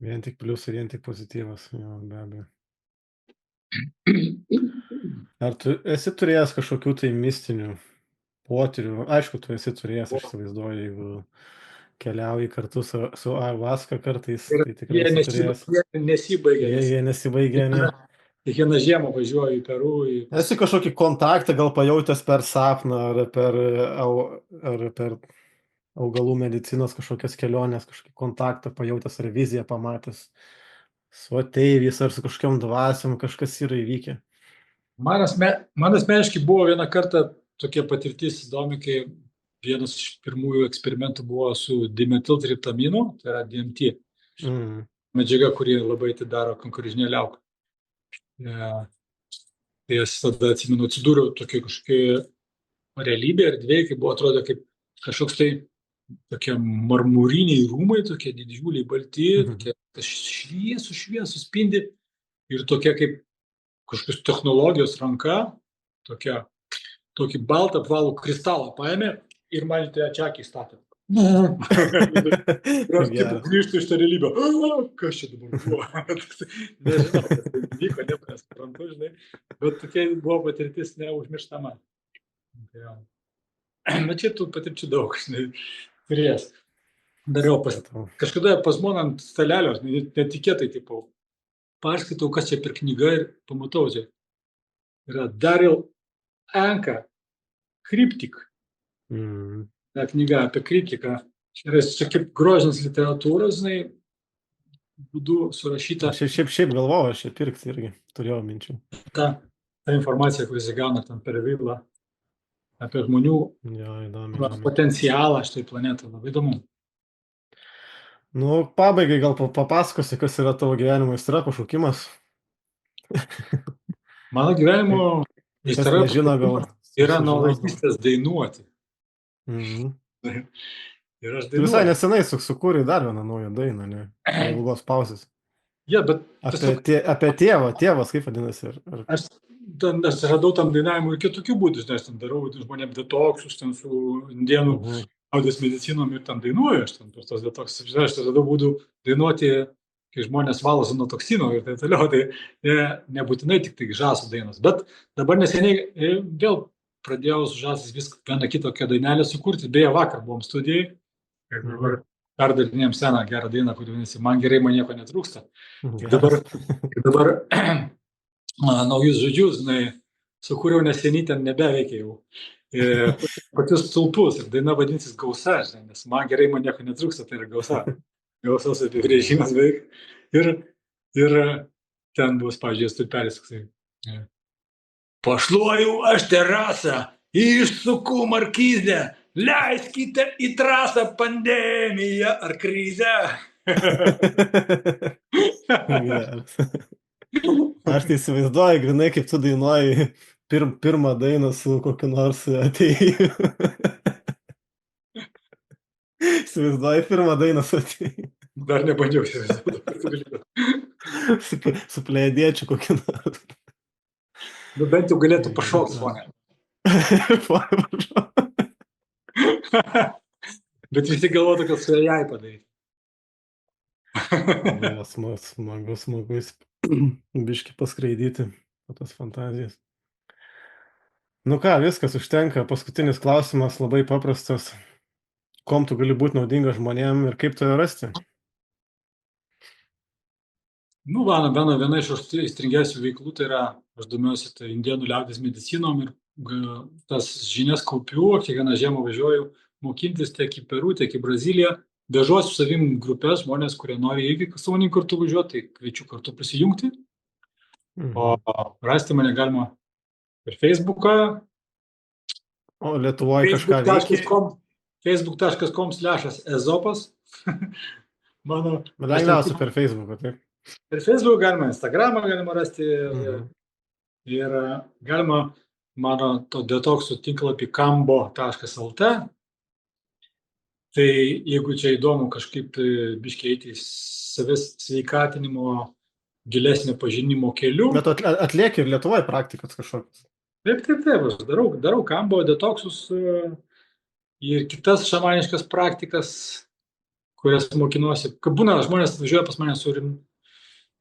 Vien tik pliusai, vien tik pozityvas, jo, be abejo. Ar tu esi turėjęs kažkokių tai mistinių potyrių? Aišku, tu esi turėjęs, aš įsivaizduoju, jeigu keliauji kartu su ayahuasca kartais, tai tikrai esi turėjęs. Jie nesibaigia, ne? Kiekvieną žiemą važiuoju į Peru. Esi kažkokį kontaktą gal pajautęs per sapną ar per augalų medicinos kažkokias kelionės, kažkokį kontaktą pajautęs ar viziją pamatęs su ateiviais ar su kažkokiam dvasiom, kažkas yra įvykę. Man asmeniškai buvo vieną kartą tokia patirtis įdomi, kai vienas iš pirmųjų eksperimentų buvo su dimetiltriptaminu, tai yra DMT. Medžiaga, kuri labai atidaro kankorinę liauką. Tai aš tada atsimenu, atsidūriau kažkokia realybė erdvėje, kai buvo atrodo kaip kažkoks tai tokie marmuriniai rūmai, tokie didžiuliai balti, tokie šviesų spindi ir tokie kaip kažkokios technologijos ranka, tokį baltą apvalų kristalą paėmė ir man į trečią akį statė. Ir aš taip grįžtu iš tą realybę. Kas čia dabar buvo? Nežinau, kas vyko, nesuprantu, žinai. Bet tokia buvo patirtis neužmirštama. Bet čia tų patirčių daug, žinai, turėjęs. Dariau kažkada pas žmoną ant stalelio, netikėtai, tipo, perskaitau, kas čia per knyga ir pamatau, čia yra Daryl Anka Kryptik. Ta knyga apie kritiką. Čia kaip grožinės literatūros, žinai, būdu surašyta. Šiaip galvojau, aš čia pirkti irgi turėjau minčių. Ta informacija, kuris įgauna ten per vilą apie žmonių potencialą šitai planetą. Labai įdomu. Nu, pabaigai gal papasakosi, kas yra tavo gyvenimo aistra, pašaukimas. Mano gyvenimo aistra yra nuo vaikystės dainuoti. Ir aš dainuoju. Tu visai nesenai sukūrei dar vieną naują dainą, ne? Ilgos pauzės. Ja, bet apie tėvas, kaip vadinasi? Aš radau tam dainavimui ir kitokių būdų, nes ten darau žmonėm detoksus, ten su indienų liaudies medicinom ir ten dainuoju, aš ten per tos detoksus, aš radau būdų dainuoti, kai žmonės valosi nuo toksinų ir tai toliau, tai nebūtinai tik tai žasų dainos, bet dabar neseniai vėl pradėjau su žasais viską vieną kitokią dainelę sukurti, beje vakar buvom studijai, ir dabar perdarinėjom seną gerą dainą, kuri vadinasi Man gerai, man nieko netrūksta. Dabar naujus žodžius, sukūriau neseniai, ten nebeveikia jau. Pačius stulpus ir daina vadinsis Gausa, nes man gerai, man nieko netrūksta, tai yra gausa. Gausos apibrėžimas beveik. Ir ten bus, pavyzdžiui, stulpelis. Pašluoju aš terasą, išsuku markizę, leiskite į trasą pandemiją ar krizę. Aš tai įsivaizduoju, grinai, kaip tu dainuoji pirmą dainą su kokiu nors atėjų. Įsivaizduoji pirmą dainą su atėjų. Dar nebandžiau įsivaizduoti. Su plėdiečiu kokiu nors. Nu, bent jau galėtų pašokti fone. Bet visi galvotų, kad su AI padaryti. Smagus biški paskraidyti po tas fantazijas. Nu ką, viskas užtenka. Paskutinis klausimas labai paprastas. Kom tu gali būti naudingas žmonėm ir kaip tave rasti? Nu, viena iš įstringiausių veiklų tai yra, aš domiuosi tai indėnų liaudės medicinom ir tas žinias kaupiu, kiekvieną žiemą važiuoju mokintis tiek į Peru, tiek į Braziliją. Vežuosi su savim grupės žmonės, kurie nori irgi su manim kartu važiuoti, tai kviečiu kartu prisijungti. O rasti mane galima per Facebooką. O Lietuvoje kažką veikia? Facebook.com/ezopas. Lengviausia per Facebooką, taip. Per Facebook galima, Instagramą galima rasti ir galima mano to detoksų tinklapį kambo.lt. Tai jeigu čia įdomu kažkaip biškiai eiti savęs sveikatinimo gilesnio pažinimo keliu. Bet atlieki ir Lietuvoje praktikas kažkokias. Taip, aš darau kambo detoksus ir kitas šamaniškas praktikas, kurias mokinuosi. Kaip būna, žmonės važiuoja pas mane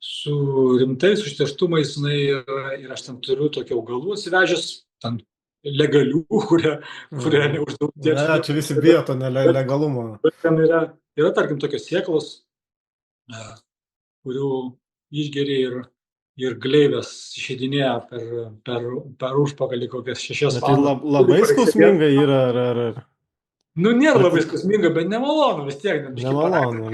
su rimtais užterštumais, ir aš ten turiu tokių augalų atsivežęs, ten legalių, kurie neuždaugdėti. Ne, čia visi bijo to nelegalumo. Bet ten yra tarkim tokios sėklos, kurių išgeri ir gleivės išeidinėja per užpakalį kokias 6 valandas. Tai labai skausminga yra, ar? Nu, nėra labai skausminga, bet nemalonu vis tiek. Nemalonu.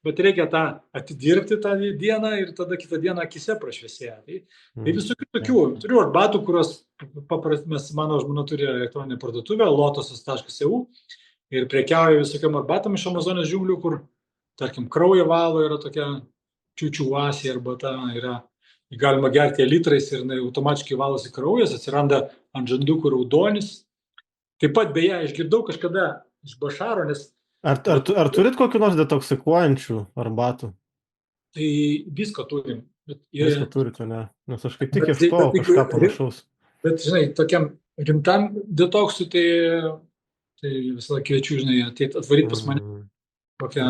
Bet reikia tą atidirbti tą dieną ir tada kitą dieną akise prašviesėja. Tai visokių tokių. Turiu arbatų, kurios mano žmona turi elektroninę parduotuvę, lotosas.eu, ir prekiauja visokiam arbatam iš Amazonės džiunglių, kur, tarkim, kraują valo, yra tokia čiučiuasi arbata, galima gerti litrais ir automatiškai valosi kraujas, atsiranda ant žandukų raudonis. Taip pat, beje, išgirdau kažkada iš Bašaro, nes Ar turit kokį nors detoksikuojančių arbatų? Tai visko turim. Visko turite, ne? Nes aš kaip tik ieškojau kažką panašaus. Bet, žinai, tokiam rimtam detoksui, tai visą kviečiu, žinai, atvaryti pas mane kokią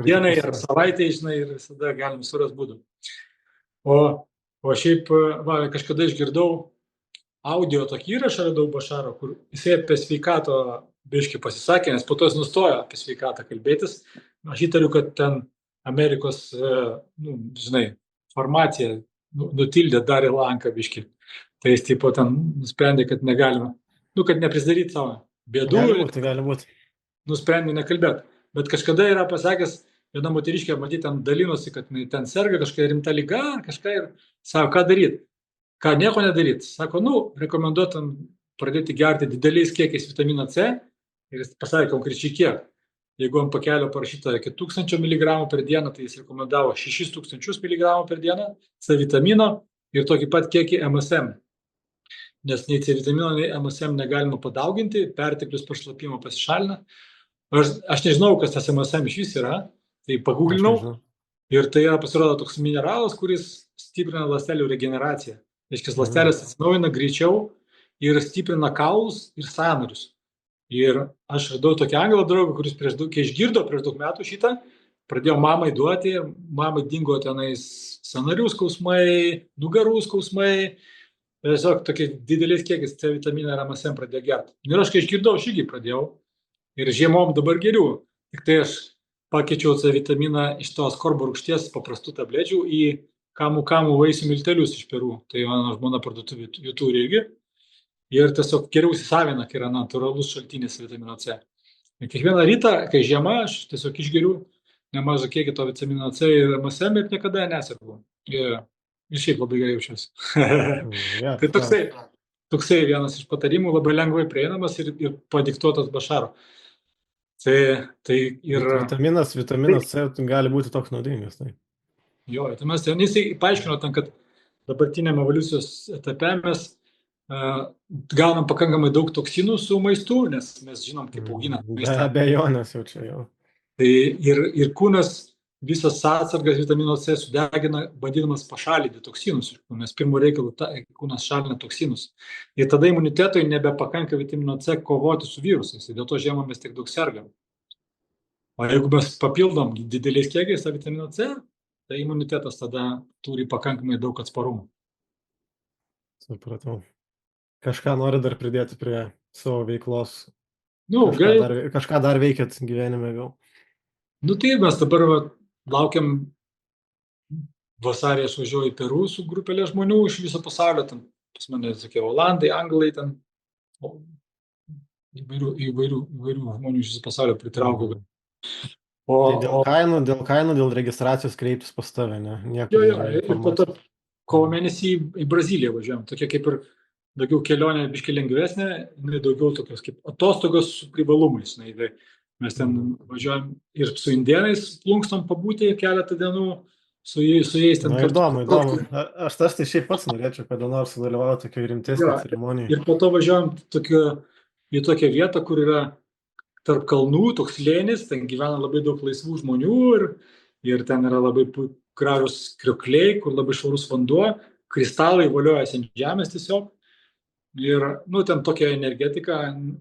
dieną ar savaitę, žinai, ir visada galim suras būdų. O šiaip, kažkada išgirdau audio tokį įrašą, radau Bašaro, kur jisai apie sveikato biškį pasisakė, nes po to jis nustojo apie sveikatą kalbėtis. Aš įtariu, kad ten Amerikos, žinai, farmacija nutildė dar į lanką biškį. Tai jis tipo ten nusprendė, kad negalima, kad neprisidaryti savo bėdų. Gali būti. Nusprendė nekalbėti. Bet kažkada yra pasakęs, viena moteriškė, matyti, ten dalinosi, kad ten serga kažkokia rimta liga, kažką ir sako, ką daryti. Ką nieko nedaryti. Sako, rekomenduotam pradėti gerti dideliais kiekiais vitamino C. Ir jis pasakė konkrečiai kiek. Jeigu ant pakelio parašyta iki 1000 mg per dieną, tai jis rekomendavo 6000 mg per dieną C vitamino ir tokį pat kiekį MSM. Nes nei C vitamino, nei MSM negalima padauginti, perteklius per šlapimą pasišalina. Aš nežinau, kas tas MSM iš vis yra, tai paguglinau. Ir tai yra, pasirodo, toks mineralas, kuris stiprina ląstelių regeneraciją. Reiškia, ląstelės atsinaujina greičiau ir stiprina kaulus ir sąnarius. Ir aš radau tokį anglą draugą, kuris kai išgirdo prieš daug metų šitą, pradėjo mamai duoti, mamai dingo tenais sąnarių skausmai, nugarų skausmai, tiesiog tokie dideliais kiekis C vitaminą ir MSM pradėjo gerti. Ir aš kai išgirdau, aš irgi pradėjau ir žiemom dabar geriu. Tik tai aš pakeičiau C vitaminą iš tos korbo rūgšties paprastų tablečių į kamų vaisių miltelius iš Peru. Tai mano žmona parduotuvė jų turi irgi. Ir tiesiog geriau įsisavina, kai yra natūralus šaltinis vitamino C. Ir kiekvieną rytą, kai žiema, aš tiesiog išgeriu nemažą kiekį to vitamino C ir MSM ir niekada nesergu. Ir šiaip labai gerai jaučiuosi. Tai toksai vienas iš patarimų, labai lengvai prieinamas ir padiktuotas Bašaro. Tai ir... Vitaminas C gali būti toks naudingas. Tai. Jo, tai jisai paaiškino ten, kad dabartiniam evoliucijos etape mes gaunam pakankamai daug toksinų su maistu, nes mes žinom, kaip auginam Be maistą. abejonės jau čia jau. Tai ir kūnas visas atsargas vitamino C sudegina, bandydamas pašalinti toksinus. Nes pirmo reikalo kūnas šalina toksinus. Ir tada imunitetui nebepakanka vitamino C kovoti su virusais. Ir dėl to žiemą mes tiek daug sergam. O jeigu mes papildom dideliais kiekiais tą vitamino C, tai imunitetas tada turi pakankamai daug atsparumo. Supratau. Kažką nori dar pridėti prie savo veiklos? Nu, Kažką dar veikėt gyvenime gal? Nu tai mes dabar laukiam, vasarį aš važiuoju į Peru su grupelė žmonių iš viso pasaulio, ten pas mane tokie olandai, anglai, ten įvairių žmonių iš viso pasaulio pritraukiau. Tai dėl kainų, dėl registracijos kreiptis pas tave, ne? Jo, ir po to kovo mėnesį į Braziliją važiuojam, tokia kaip ir daugiau kelionė biškai lengvesnė, daugiau tokios kaip atostogos su privalumais. Mes ten važiuojam ir su indėnais plunkstom pabūti keletą dienų, su jais ten kartu. Įdomu. Aš tas tai šiaip pats norėčiau, kada nors sudalyvauti tokioje rimtesnė ceremonija. Ir po to važiuojam į tokią vietą, kur yra tarp kalnų, toks slėnis, ten gyvena labai daug laisvų žmonių ir ten yra labai gražus kriokliai, kur labai švarus vanduo, kristalai voliojasi ant žemės tiesiog. Ir, ten tokia energetika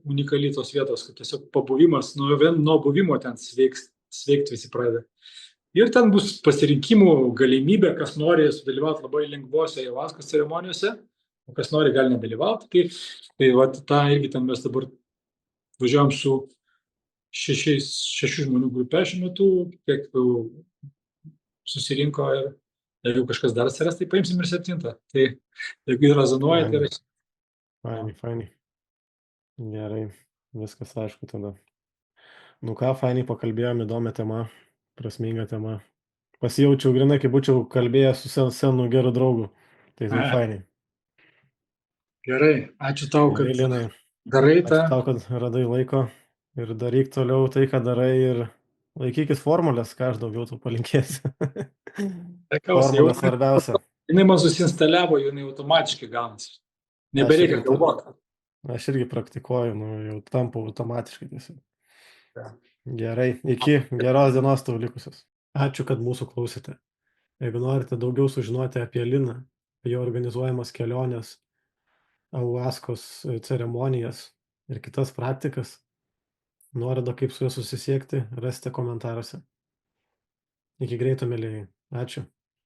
unikali tos vietos, kad tiesiog pabuvimas, nuo buvimo ten sveikti visi pradeda. Ir ten bus pasirinkimų galimybė, kas nori sudalyvauti labai lengvose ayahuascos ceremonijose, o kas nori gali nedalyvauti. Tai tą irgi ten mes dabar važiuojam su 6 žmonių grupė šiuo metu, kiek susirinko ir jeigu kažkas dar atsiras, tai paimsim ir 7. Tai jeigu rezonuoja, tai Fainai. Gerai, viskas aišku tada. Nu ką, fainai pakalbėjom, įdomią temą, prasmingą temą. Pasijaučiau grinai, kaip būčiau kalbėjęs su senu geru draugu. Tai fainai. Gerai, ačiū tau, kad darai tą. Ačiū tau, kad radai laiko ir daryk toliau tai, ką darai ir laikykis formulės, ką aš daugiau tu palinkėsiu. Formulė svarbiausia. Jinai man susinstaliavo, jinai automatiškai gaunasi. Nebereikia galvoti. Aš irgi praktikuoju, jau tampu automatiškai tiesiog. Gerai, iki geros dienos tau likusios. Ačiū, kad mūsų klausėte. Jeigu norite daugiau sužinoti apie Liną, apie jo organizuojamas keliones, ayahuascos ceremonijas ir kitas praktikas, norite kaip su juo susisiekti, rasite komentaruose. Iki greito, mielieji. Ačiū.